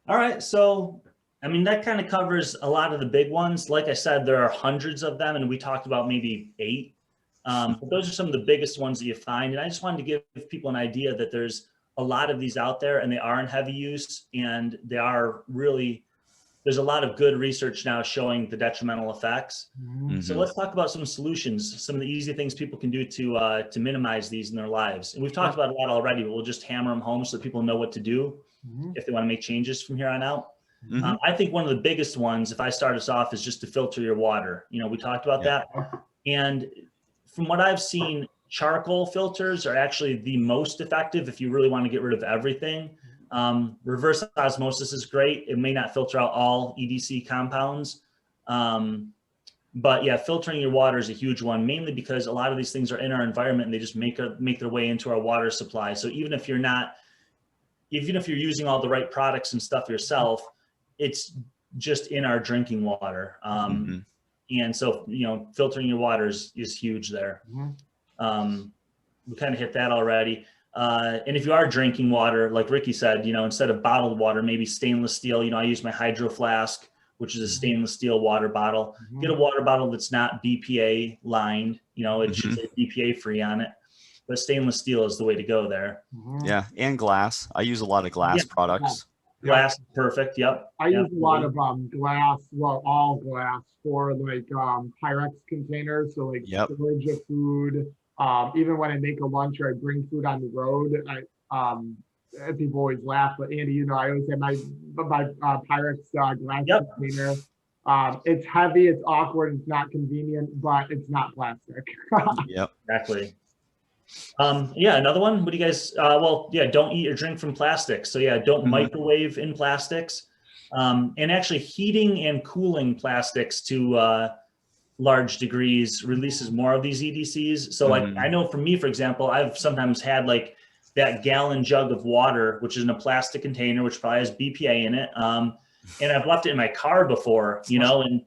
S3: All right. So, I mean, that kind of covers a lot of the big ones. Like I said, there are hundreds of them, and we talked about maybe 8. But those are some of the biggest ones that you find. And I just wanted to give people an idea that there's a lot of these out there, and they are in heavy use, and they are really, there's a lot of good research now showing the detrimental effects. So let's talk about some solutions, some of the easy things people can do to minimize these in their lives. And we've talked about a lot already, but we'll just hammer them home so that people know what to do if they want to make changes from here on out. I think one of the biggest ones, if I start us off, is just to filter your water. We talked about that. And from what I've seen, charcoal filters are actually the most effective if you really want to get rid of everything. Reverse osmosis is great. It may not filter out all EDC compounds. But yeah, filtering your water is a huge one, mainly because a lot of these things are in our environment and they just make their way into our water supply. So even if you're using all the right products and stuff yourself, it's just in our drinking water. And so, filtering your water is huge there. We kind of hit that already. And if you are drinking water, like Ricky said, instead of bottled water, maybe stainless steel. I use my Hydro Flask, which is a stainless steel water bottle. Get a water bottle that's not BPA lined. It should say BPA free on it. But stainless steel is the way to go there.
S2: Yeah, and glass. I use a lot of glass products.
S3: Glass is perfect. Yep.
S1: I use a lot of glass, well, all glass for like Pyrex containers. So like storage of food. Even when I make a lunch or I bring food on the road, people always laugh, but Andy, I always have my Pyrex glass container. It's heavy, it's awkward, it's not convenient, but it's not plastic.
S3: Yep, exactly. Another one. What do you guys? Don't eat or drink from plastics. So don't microwave in plastics, and actually heating and cooling plastics to large degrees releases more of these EDCs. So like I know for me, for example, I've sometimes had like that gallon jug of water, which is in a plastic container, which probably has BPA in it. And I've left it in my car before, and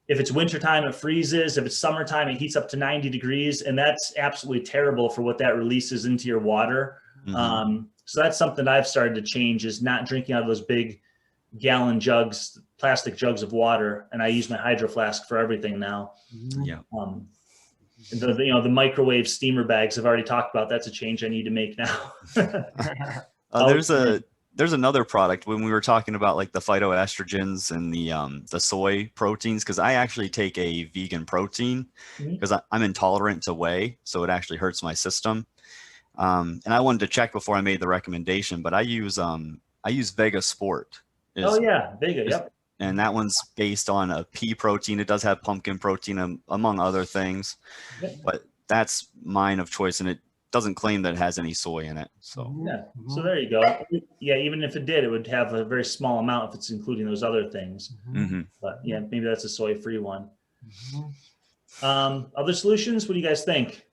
S3: if it's wintertime, it freezes. If it's summertime, it heats up to 90 degrees. And that's absolutely terrible for what that releases into your water. So that's something I've started to change, is not drinking out of those big gallon jugs, plastic jugs of water. And I use my Hydro Flask for everything now. The microwave steamer bags I've already talked about. That's a change I need to make now.
S2: There's another product when we were talking about like the phytoestrogens and the soy proteins, because I actually take a vegan protein because I'm intolerant to whey, so it actually hurts my system. And I wanted to check before I made the recommendation, but I use Vega Sport.
S3: Vega, yep.
S2: And that one's based on a pea protein. It does have pumpkin protein among other things, but that's mine of choice, and it doesn't claim that it has any soy in it. So
S3: so there you go. Even if it did, it would have a very small amount if it's including those other things. But maybe that's a soy-free one. Other solutions? What do you guys think?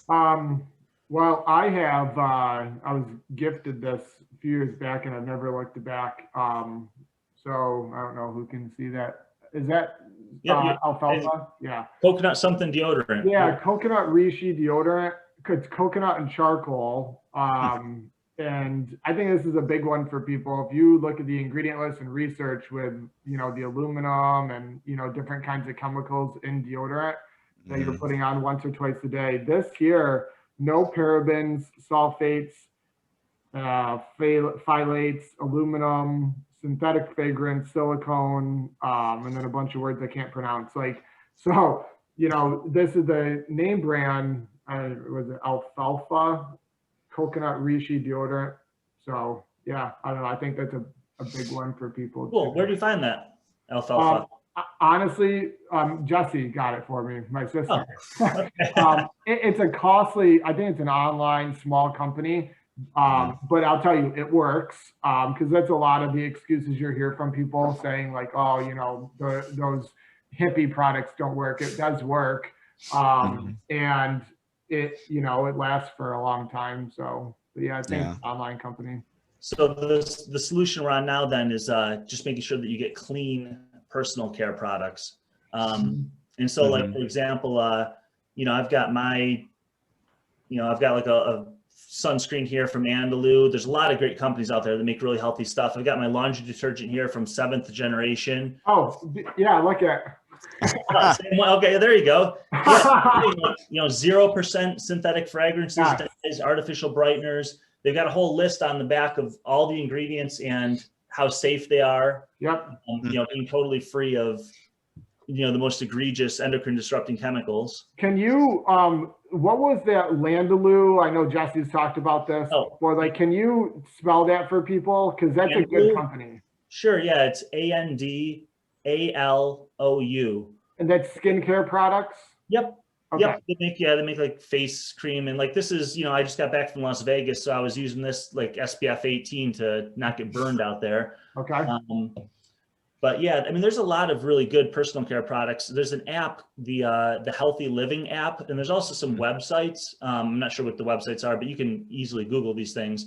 S1: Well, I have I was gifted this a few years back, and I've never looked it back. So I don't know who can see that. Is that alfalfa? Yeah.
S3: Coconut something deodorant.
S1: Yeah, coconut reishi deodorant. It's coconut and charcoal. And I think this is a big one for people. If you look at the ingredient list and research with, the aluminum and, different kinds of chemicals in deodorant that you're putting on once or twice a day, this here, no parabens, sulfates, phthalates, aluminum, synthetic fragrance, silicone, and then a bunch of words I can't pronounce. This is the name brand. Was it alfalfa coconut reishi deodorant? So I don't know. I think that's a big one for people.
S3: Cool. Where do you find that alfalfa?
S1: Honestly, Jesse got it for me, my sister. It's a costly. I think it's an online small company, but I'll tell you, it works, because that's a lot of the excuses you hear from people saying like, those hippie products don't work. It does work, and it lasts for a long time. So I think it's an online company.
S3: So the solution we're on now then is just making sure that you get clean personal care products. And so like, for example, I've got my, I've got like a sunscreen here from Andalou. There's a lot of great companies out there that make really healthy stuff. I've got my laundry detergent here from 7th generation.
S1: Oh yeah, look at
S3: same one. Okay, there you go. 0% synthetic fragrances, artificial brighteners. They've got a whole list on the back of all the ingredients and how safe they are. Being totally free of the most egregious endocrine disrupting chemicals.
S1: Can you what was that Landaloo? I know Jesse's talked about this. Can you spell that for people, because that's Andalou? A good company.
S3: Sure, it's ANDALOU.
S1: And that's skincare products?
S3: Yep. They make like face cream, and like this is, I just got back from Las Vegas, so I was using this like SPF 18 to not get burned out there.
S1: Okay.
S3: But there's a lot of really good personal care products. There's an app, the Healthy Living app, and there's also some websites. I'm not sure what the websites are, but you can easily Google these things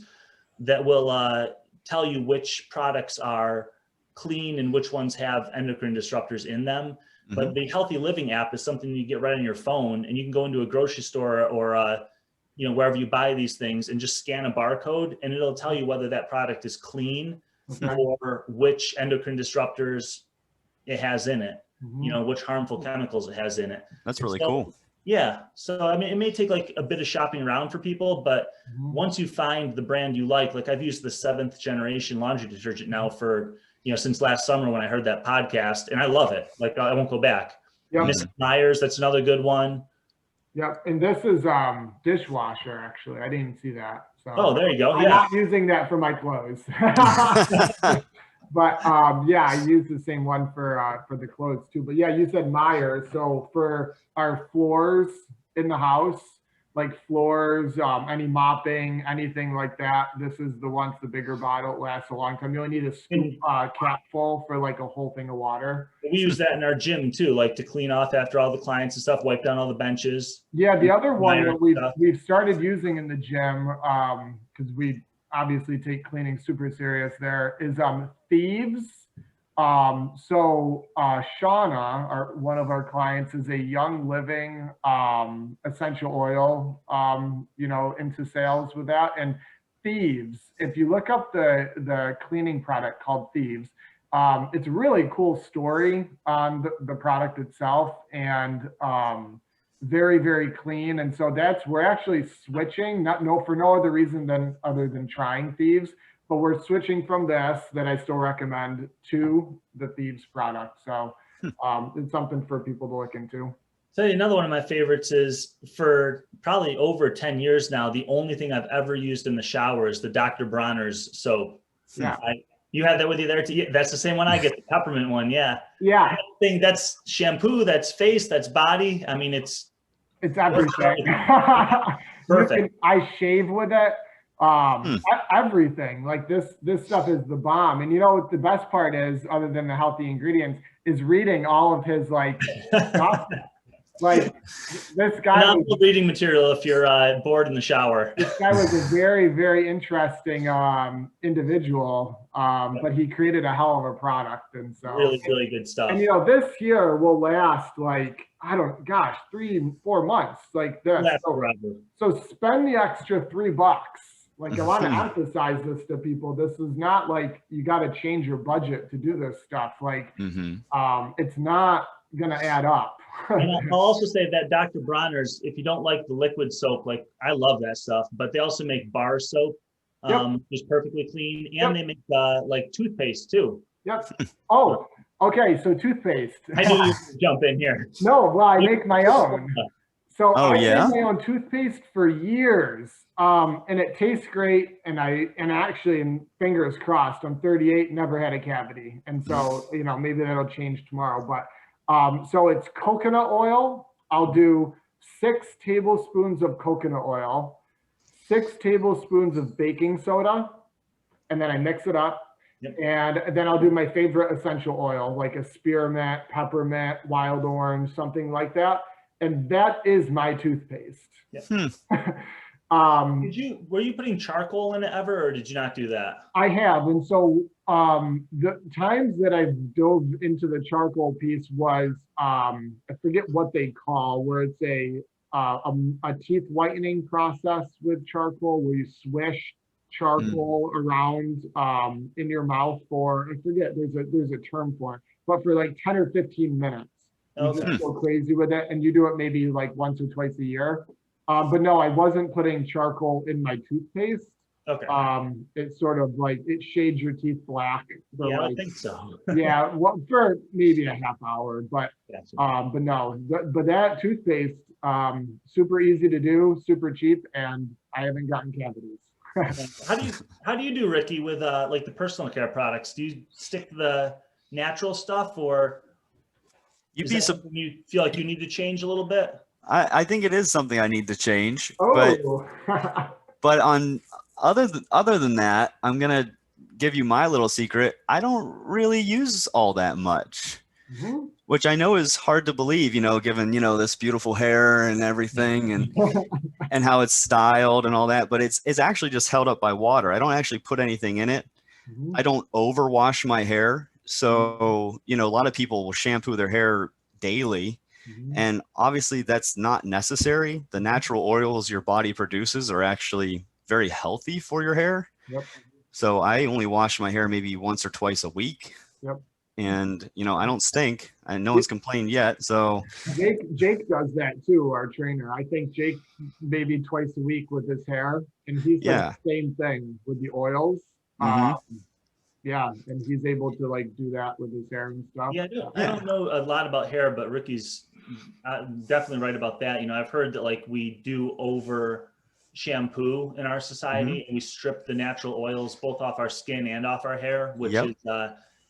S3: that will tell you which products are clean and which ones have endocrine disruptors in them. But the Healthy Living app is something you get right on your phone, and you can go into a grocery store or wherever you buy these things, and just scan a barcode, and it'll tell you whether that product is clean or which endocrine disruptors it has in it, which harmful chemicals it has in it.
S2: That's really cool.
S3: Yeah. So, I mean, it may take like a bit of shopping around for people, but once you find the brand you like I've used the 7th generation laundry detergent now for, since last summer when I heard that podcast, and I love it. Like, I won't go back.
S1: Yep.
S3: Mrs. Myers, that's another good one.
S1: Yep. And this is dishwasher, actually. I didn't see that. So
S3: oh, there you go.
S1: I'm not using that for my clothes. But yeah, I use the same one for the clothes too. But yeah, you said Myers. So for our floors in the house, like floors, any mopping, anything like that, this is the one, the bigger bottle. It lasts a long time. You only need a scoop cap full for like a whole thing of water.
S3: We use that in our gym too, like to clean off after all the clients and stuff, wipe down all the benches.
S1: Yeah, the other one that we've started using in the gym, because we obviously take cleaning super serious there, is Thieves. So Shauna, one of our clients, is a Young Living essential oil, into sales with that. And Thieves, if you look up the cleaning product called Thieves, it's a really cool story on the product itself, and very, very clean. And so we're actually switching, for no other reason other than trying Thieves, but we're switching from this that I still recommend to the Thieves product. So it's something for people to look into.
S3: So another one of my favorites is, for probably over 10 years now, the only thing I've ever used in the shower is the Dr. Bronner's soap.
S1: Yeah.
S3: You have that with you there too? That's the same one I get, the peppermint one. Yeah.
S1: Yeah.
S3: That's shampoo, that's face, that's body. I mean, it's
S1: everything.
S3: Perfect.
S1: I shave with it. Everything. Like this stuff is the bomb. And what the best part is, other than the healthy ingredients, is reading all of his stuff. Like this guy.
S3: Not reading material if you're bored in the shower.
S1: This guy was a very, very interesting individual, but he created a hell of a product, and so
S3: really, really good stuff.
S1: And this here will last 3-4 months, like this. So spend the extra $3. Like, I want to emphasize this to people. This is not like you got to change your budget to do this stuff. Like, it's not gonna add up.
S3: And I'll also say that Dr. Bronner's, if you don't like the liquid soap, like I love that stuff, but they also make bar soap, which is perfectly clean, and they make like toothpaste too.
S1: Yep. Oh, okay. So toothpaste.
S3: I knew you would jump in here.
S1: No, well, I make my own. So I made
S2: yeah?
S1: my own toothpaste for years, and it tastes great. And actually, fingers crossed, I'm 38, never had a cavity, and so maybe that'll change tomorrow. But so it's coconut oil. I'll do 6 tablespoons of coconut oil, 6 tablespoons of baking soda, and then I mix it up. Yep. And then I'll do my favorite essential oil, like a spearmint, peppermint, wild orange, something like that. And that is my toothpaste.
S3: Yep. Were you putting charcoal in it ever, or did you not do that?
S1: I have. And so the times that I've dove into the charcoal piece was, I forget what they call, where it's a teeth whitening process with charcoal, where you swish charcoal around in your mouth for, I forget, there's a term for it, but for like 10 or 15 minutes. You just go crazy with it, and you do it maybe like once or twice a year. But no, I wasn't putting charcoal in my toothpaste.
S3: Okay.
S1: It's sort of like it shades your teeth black.
S3: Yeah, I think so.
S1: Yeah, well, for maybe a half hour, but no, but that toothpaste, super easy to do, super cheap, and I haven't gotten cavities.
S3: How do you do, Ricky, with like the personal care products? Do you stick to the natural stuff, or you feel like you need to change a little bit?
S2: I think it is something I need to change,
S1: oh.
S2: but other than that, I'm gonna give you my little secret. I don't really use all that much, which I know is hard to believe, given this beautiful hair and everything, and how it's styled and all that. But it's actually just held up by water. I don't actually put anything in it. I don't overwash my hair. So a lot of people will shampoo their hair daily. And obviously that's not necessary. The natural oils your body produces are actually very healthy for your hair.
S1: Yep.
S2: So I only wash my hair maybe once or twice a week.
S1: Yep.
S2: And, you know, I don't stink, and no one's complained yet. So
S1: Jake does that too, our trainer. I think Jake maybe twice a week with his hair, and he says the same thing with the oils. Yeah, and he's able to like do that with his hair and stuff.
S3: Yeah, I don't know a lot about hair, but Ricky's definitely right about that. You know, I've heard that like we do over shampoo in our society, and we strip the natural oils both off our skin and off our hair, which is,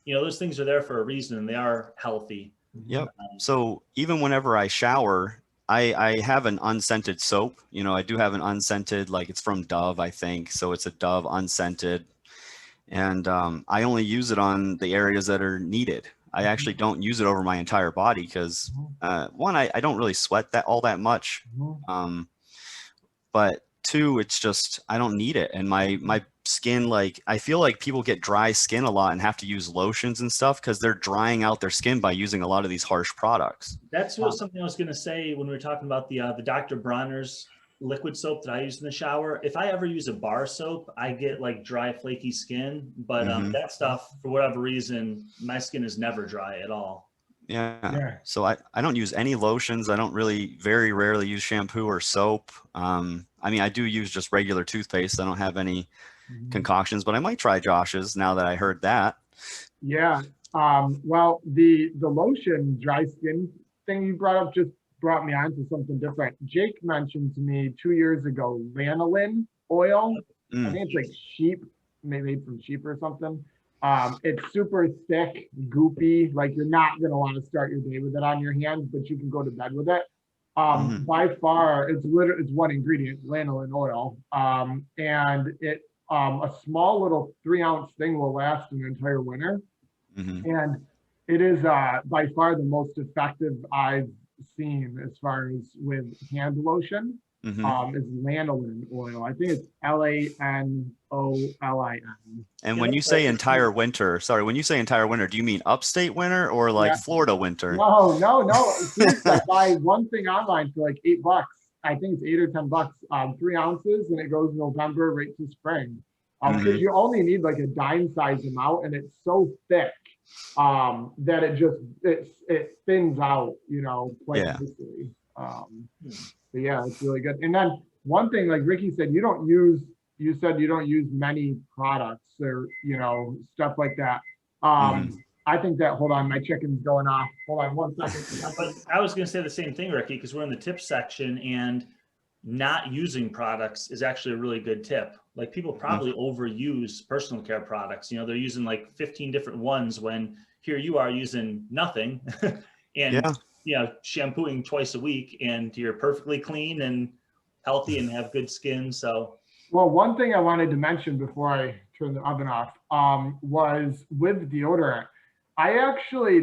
S3: you know, those things are there for a reason, and they are healthy.
S2: Yep. So even whenever I shower, I have an unscented soap. You know, I do have an unscented, like it's from Dove, I think. So it's a Dove unscented. And I only use it on the areas that are needed. I actually don't use it over my entire body because one, I don't really sweat all that much. But two, it's just, I don't need it. And my skin, like, I feel like people get dry skin a lot and have to use lotions and stuff because they're drying out their skin by using a lot of these harsh products.
S3: That's what something I was going to say when we were talking about the Dr. Bronner's liquid soap that I use in the shower. If I ever use a bar soap, I get like dry, flaky skin, but that stuff, for whatever reason, my skin is never dry at all.
S2: Yeah. So I don't use any lotions. I don't really, very rarely use shampoo or soap. I mean, I do use just regular toothpaste. I don't have any concoctions, but I might try Josh's now that I heard that.
S1: Yeah. Well, the lotion dry skin thing you brought up just brought me on to something different. Jake mentioned to me 2 years ago, lanolin oil. I think it's like sheep, maybe from sheep or something. It's super thick, goopy. Like you're not going to want to start your day with it on your hands, but you can go to bed with it. By far, it's one ingredient, lanolin oil. And it, a small little 3-ounce thing will last an entire winter. And it is by far the most effective I've seen as far as with hand lotion. Is lanolin oil. I think it's lanolin.
S2: And when you say entire winter, when you say entire winter, do you mean upstate winter or like Florida winter?
S1: No. I buy one thing online for like $8. I think it's $8 or $10, 3 ounces, and it goes November right to spring. Because you only need like a dime size amount, and it's so thick that it thins out, you know, quite quickly. But yeah, it's really good. And then one thing, like Ricky said, you said you don't use many products or, you know, stuff like that. I think that, hold on, my chicken's going off. Hold on 1 second.
S3: But I was going to say the same thing, Ricky, because we're in the tips section, and not using products is actually a really good tip. Like people probably overuse personal care products. You know, they're using like 15 different ones when here you are using nothing and you know, shampooing twice a week, and you're perfectly clean and healthy and have good skin. So,
S1: well, one thing I wanted to mention before I turn the oven off was with deodorant.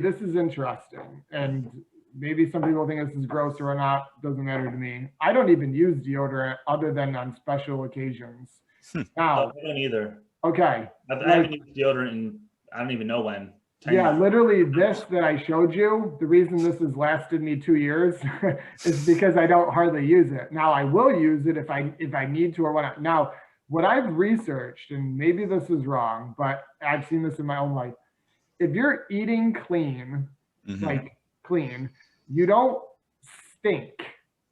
S1: This is interesting, and maybe some people think this is gross or not, doesn't matter to me. I don't even use deodorant other than on special occasions. Now,
S3: I don't either.
S1: Okay.
S3: I haven't used deodorant in, I don't even know when.
S1: Yeah, literally this that I showed you, the reason this has lasted me 2 years is because I don't hardly use it. Now I will use it if I need to or whatnot. Now, what I've researched, and maybe this is wrong, but I've seen this in my own life. If you're eating clean, like clean, you don't stink.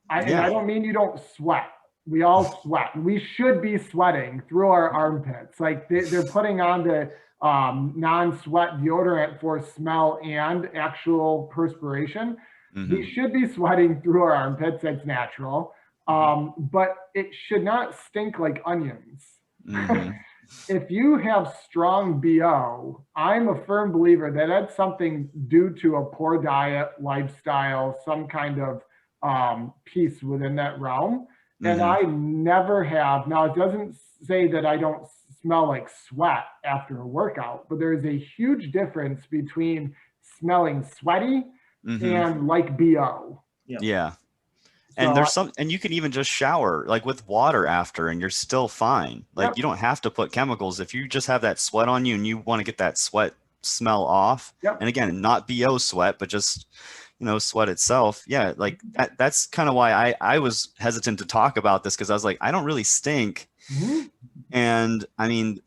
S1: I don't mean you don't sweat. We all sweat. We should be sweating through our armpits. Like they're putting on the non-sweat deodorant for smell and actual perspiration. We should be sweating through our armpits. That's natural. But it should not stink like onions. If you have strong BO, I'm a firm believer that that's something due to a poor diet, lifestyle, some kind of piece within that realm. And I never have. Now, it doesn't say that I don't smell like sweat after a workout, but there is a huge difference between smelling sweaty and like BO.
S2: Yeah. And there's and you can even just shower like with water after, and you're still fine. Like you don't have to put chemicals. If you just have that sweat on you and you want to get that sweat smell off, and again, not BO sweat, but just, sweat itself. Yeah. Like that's kind of why I was hesitant to talk about this, because I was like, I don't really stink.
S1: Mhm.
S2: And I mean,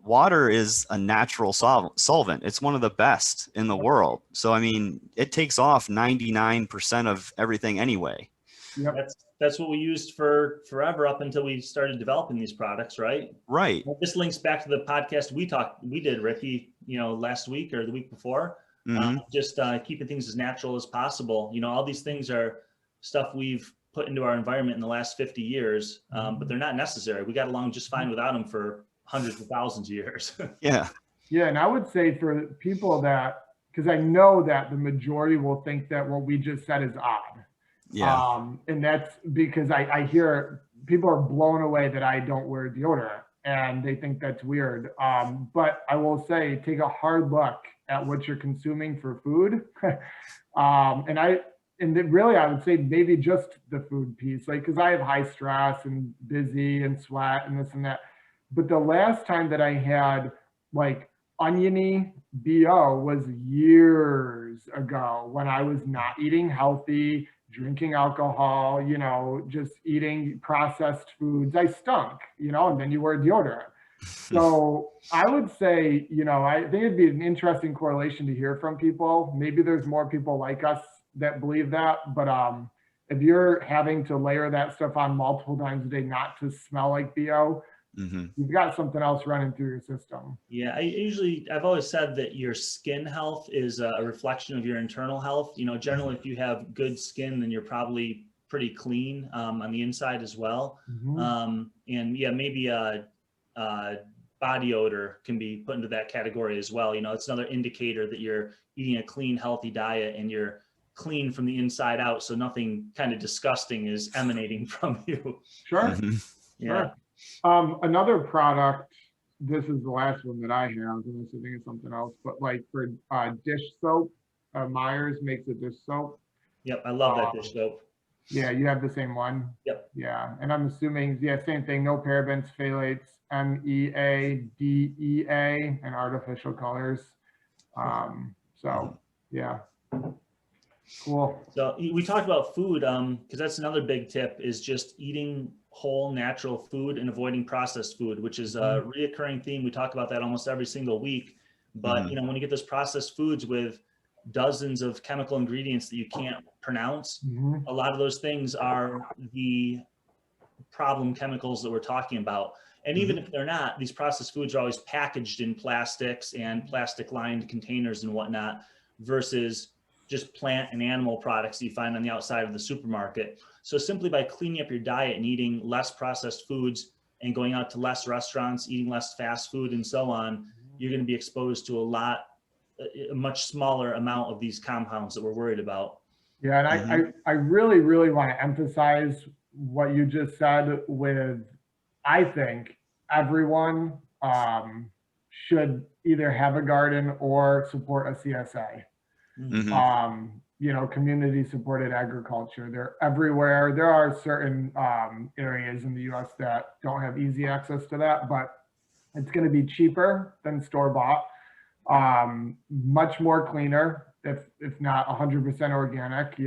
S2: water is a natural solvent. It's one of the best in the world. So, I mean, it takes off 99% of everything anyway.
S1: Yep.
S3: That's what we used for forever up until we started developing these products, right?
S2: Right.
S3: Well, this links back to the podcast we did, Ricky, last week or the week before.
S2: Mm-hmm.
S3: Just keeping things as natural as possible. All these things are stuff we've put into our environment in the last 50 years, but they're not necessary. We got along just fine without them for hundreds of thousands of years.
S2: Yeah.
S1: Yeah. And I would say for people because I know that the majority will think that what we just said is odd.
S2: Yeah.
S1: And that's because I hear people are blown away that I don't wear deodorant, and they think that's weird. But I will say, take a hard look at what you're consuming for food. Really, I would say maybe just the food piece, like, because I have high stress and busy and sweat and this and that. But the last time that I had like oniony BO was years ago, when I was not eating healthy, drinking alcohol, just eating processed foods. I stunk, and then you wear deodorant. So I would say, I think it'd be an interesting correlation to hear from people. Maybe there's more people like us that believe that, but if you're having to layer that stuff on multiple times a day not to smell like BO,
S2: Mm-hmm.
S1: you've got something else running through your system.
S3: Yeah, I've always said that your skin health is a reflection of your internal health. Generally, if you have good skin, then you're probably pretty clean on the inside as well.
S1: Mhm.
S3: And yeah, maybe body odor can be put into that category as well. It's another indicator that you're eating a clean, healthy diet and you're clean from the inside out, so nothing kind of disgusting is emanating from you.
S1: Sure.
S2: Mm-hmm.
S3: Yeah.
S1: Another product, this is the last one that I have, unless I think of something else, but like for dish soap, Myers makes a dish soap.
S3: Yep, I love that dish soap.
S1: Yeah, you have the same one?
S3: Yep.
S1: Yeah, and I'm assuming, same thing, no parabens, phthalates, MEA, DEA, and artificial colors. So, yeah. Cool.
S3: So we talked about food, because that's another big tip, is just eating whole natural food and avoiding processed food, which is a reoccurring theme. We talk about that almost every single week. But when you get those processed foods with dozens of chemical ingredients that you can't pronounce, a lot of those things are the problem chemicals that we're talking about. And even if they're not, these processed foods are always packaged in plastics and plastic lined containers and whatnot, versus just plant and animal products that you find on the outside of the supermarket. So simply by cleaning up your diet and eating less processed foods and going out to less restaurants, eating less fast food and so on, you're going to be exposed to a much smaller amount of these compounds that we're worried about.
S1: Yeah, and I really, really want to emphasize what you just said with, I think everyone should either have a garden or support a CSA. Community supported agriculture. They're everywhere. There are certain areas in the US that don't have easy access to that, but it's going to be cheaper than store-bought, much more cleaner, if not 100% organic,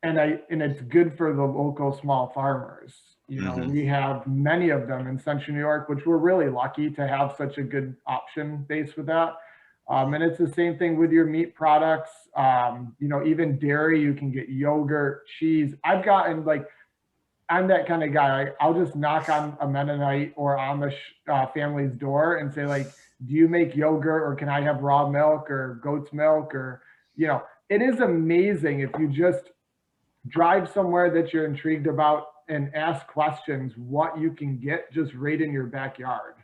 S1: and it's good for the local small farmers. We have many of them in Central New York, which we're really lucky to have such a good option base with that. And it's the same thing with your meat products. Even dairy, you can get yogurt, cheese. I'm that kind of guy. I'll just knock on a Mennonite or Amish family's door and say, like, do you make yogurt, or can I have raw milk or goat's milk? Or, it is amazing if you just drive somewhere that you're intrigued about and ask questions, what you can get just right in your backyard.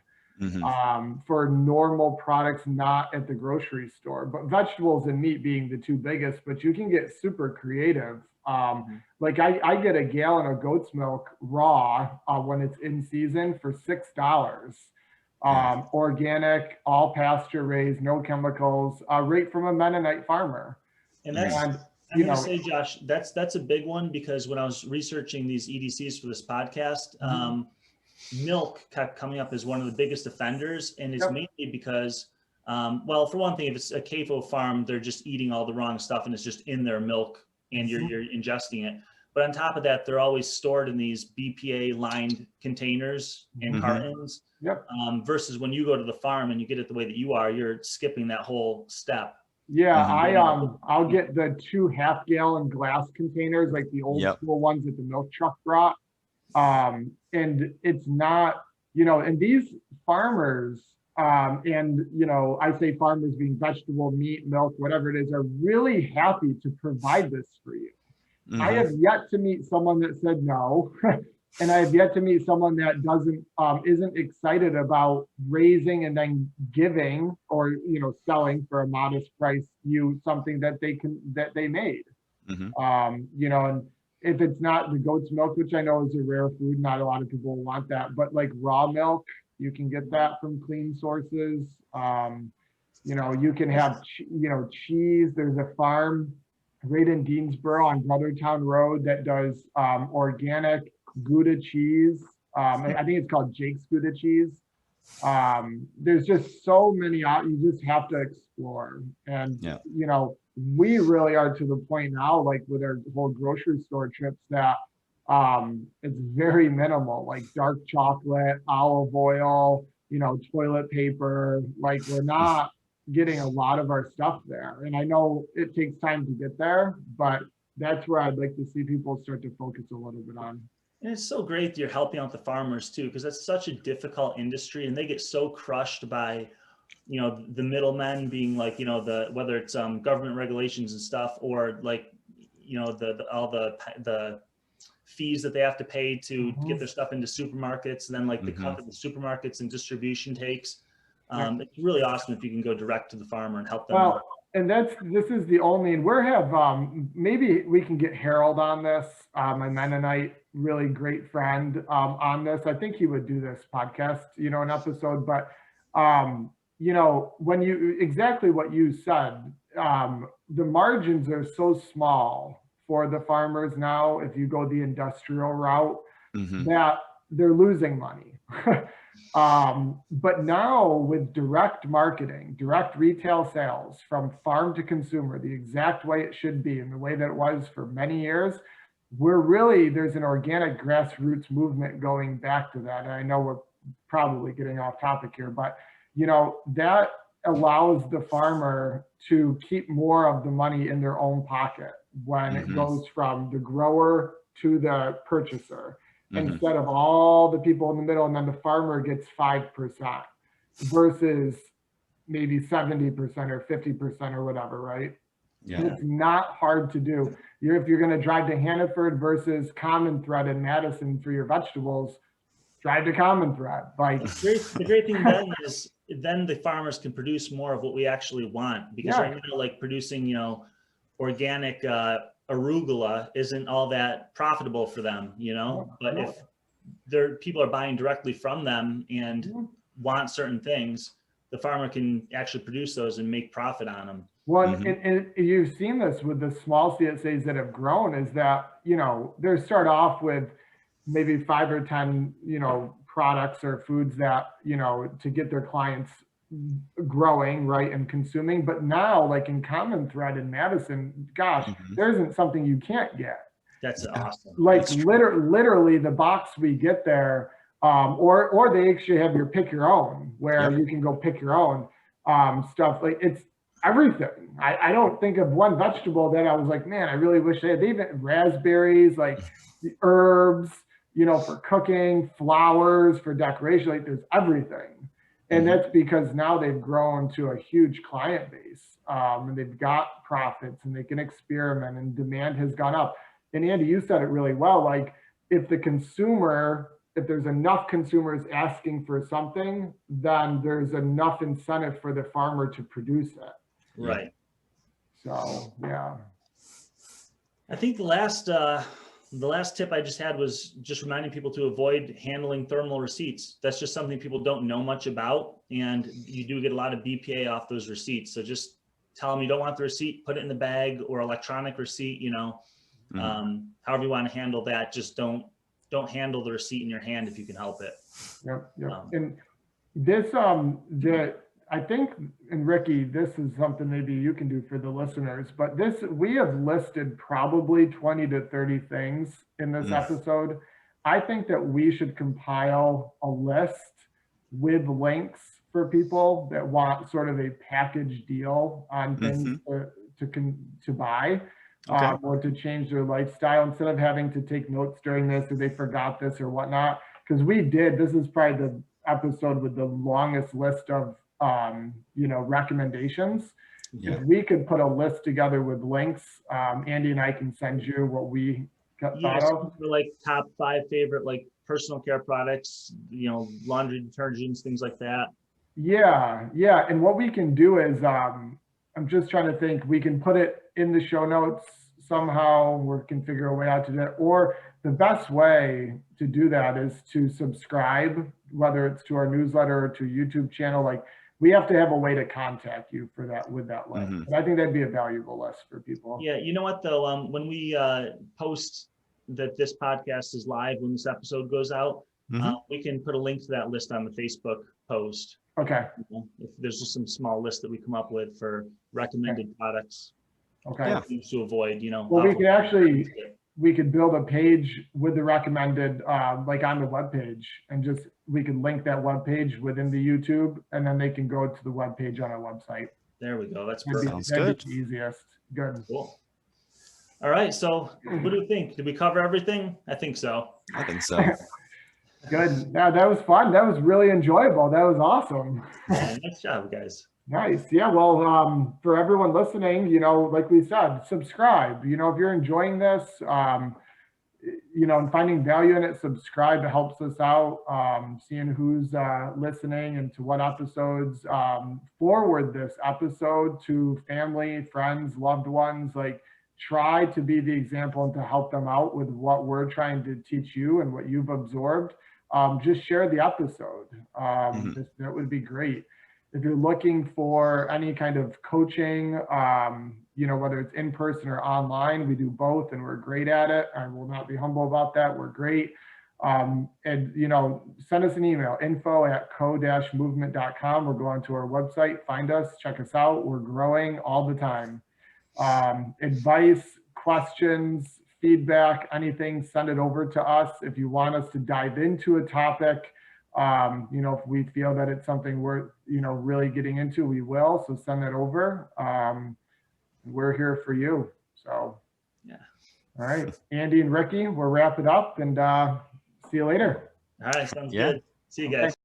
S1: For normal products, not at the grocery store, but vegetables and meat being the two biggest, but you can get super creative. Like I get a gallon of goat's milk raw when it's in season for $6. Organic, all pasture raised, no chemicals, right from a Mennonite farmer.
S3: And I'm going to say, Josh, that's a big one, because when I was researching these EDCs for this podcast, milk kept coming up as one of the biggest offenders. And it's mainly because Well, for one thing, if it's a CAFO farm, they're just eating all the wrong stuff and it's just in their milk and you're ingesting it. But on top of that, they're always stored in these BPA lined containers and cartons.
S1: Yep.
S3: Versus when you go to the farm and you get it the way that you are, you're skipping that whole step.
S1: Yeah, I'll get the 2 half-gallon glass containers, like the old school ones that the milk truck brought. And it's not, and these farmers, and I say farmers being vegetable, meat, milk, whatever it is, are really happy to provide this for you. I have yet to meet someone that said no. And I have yet to meet someone that isn't excited about raising and then giving or, selling for a modest price, something that they made. And if it's not the goat's milk, which I know is a rare food, not a lot of people want that, but like raw milk, you can get that from clean sources. You can have, cheese. There's a farm right in Deansboro on Brothertown Road that does organic Gouda cheese. I think it's called Jake's Gouda cheese. There's just so many you just have to explore. And, we really are to the point now, like with our whole grocery store trips, that it's very minimal, like dark chocolate, olive oil, toilet paper. Like we're not getting a lot of our stuff there. And I know it takes time to get there, but that's where I'd like to see people start to focus a little bit on.
S3: And it's so great that you're helping out the farmers too, because that's such a difficult industry and they get so crushed by, the middlemen being like, whether it's government regulations and stuff, or like, all the fees that they have to pay to get their stuff into supermarkets, and then like the cut that the supermarkets and distribution takes. It's really awesome if you can go direct to the farmer and help them out.
S1: And this is the only, and we have, maybe we can get Harold on this, my Mennonite, really great friend on this. I think he would do this podcast, an episode, but, when exactly what you said, the margins are so small for the farmers now, if you go the industrial route, that they're losing money. But now with direct marketing, direct retail sales from farm to consumer, the exact way it should be and the way that it was for many years, there's an organic grassroots movement going back to that. And I know we're probably getting off topic here, but that allows the farmer to keep more of the money in their own pocket when it goes from the grower to the purchaser. Instead of all the people in the middle, and then the farmer gets 5% versus maybe 70% or 50% or whatever, right? Yeah. It's not hard to do. If you're going to drive to Hannaford versus Common Thread in Madison for your vegetables, drive to Common Thread. Like
S3: the great thing then is then the farmers can produce more of what we actually want, because right now, like producing, organic arugula isn't all that profitable for them, but if people are buying directly from them and want certain things, the farmer can actually produce those and make profit on them.
S1: Well, and you've seen this with the small CSAs that have grown, is that, they start off with maybe 5 or 10, products or foods that, to get their clients growing, right, and consuming. But now, like in Common Thread in Madison, gosh, there isn't something you can't get.
S3: That's awesome.
S1: Like literally the box we get there, or they actually have your pick your own, where you can go pick your own stuff. Like it's everything. I don't think of one vegetable that I was like, man, I really wish they even raspberries, like the herbs, for cooking, flowers for decoration. Like there's everything. And that's because now they've grown to a huge client base, and they've got profits and they can experiment, and demand has gone up. And Andy, you said it really well. Like if there's enough consumers asking for something, then there's enough incentive for the farmer to produce it.
S3: Right.
S1: So, yeah.
S3: I think the last tip I just had was just reminding people to avoid handling thermal receipts. That's just something people don't know much about, and you do get a lot of BPA off those receipts. So just tell them you don't want the receipt, put it in the bag, or electronic receipt, however you want to handle that. Just don't handle the receipt in your hand if you can help it.
S1: Yep. And this, I think, and Ricky, this is something maybe you can do for the listeners, but we have listed probably 20 to 30 things in this episode. I think that we should compile a list with links for people that want sort of a package deal on things to buy. Or to change their lifestyle instead of having to take notes during this or they forgot this or whatnot. Because this is probably the episode with the longest list of, recommendations. Yeah. If we could put a list together with links, Andy and I can send you what we thought of.
S3: For like top 5 favorite, like personal care products, laundry detergents, things like that.
S1: Yeah. And what we can do is, I'm just trying to think, we can put it in the show notes somehow. We can figure a way out to do it. Or the best way to do that is to subscribe, whether it's to our newsletter or to YouTube channel. Like, we have to have a way to contact you for that with that list. And I think that'd be a valuable list for people.
S3: Yeah, you know what though? When we post that this podcast is live, when this episode goes out, we can put a link to that list on the Facebook post.
S1: Okay.
S3: If there's just some small list that we come up with for recommended products.
S1: Okay.
S3: Things to avoid,
S1: Well, we could build a page with the recommended, like on the webpage, and we can link that webpage within the YouTube, and then they can go to the webpage on our website.
S3: There we go. That's perfect.
S2: Sounds good.
S1: That'd be the easiest. Good.
S3: Cool. All right. So what do you think? Did we cover everything? I think so.
S2: I think so.
S1: Good. Yeah, that was fun. That was really enjoyable. That was awesome.
S3: Yeah, nice job, guys.
S1: Nice. Yeah. Well, for everyone listening, like we said, subscribe. If you're enjoying this, and finding value in it, subscribe. It helps us out. Seeing who's listening and to what episodes. Forward this episode to family, friends, loved ones. Like, try to be the example and to help them out with what we're trying to teach you and what you've absorbed. Just share the episode. That would be great. If you're looking for any kind of coaching, whether it's in person or online, we do both and we're great at it. I will not be humble about that. We're great. And, send us an email, info@co-movement.com, or go onto our website, find us, check us out. We're growing all the time. Advice, questions, feedback, anything, send it over to us. If you want us to dive into a topic, if we feel that it's something worth, really getting into, we will. So send that over. We're here for you. So,
S3: yeah.
S1: All right, Andy and Ricky, we'll wrap it up and see you later.
S3: All right, sounds good. See you guys.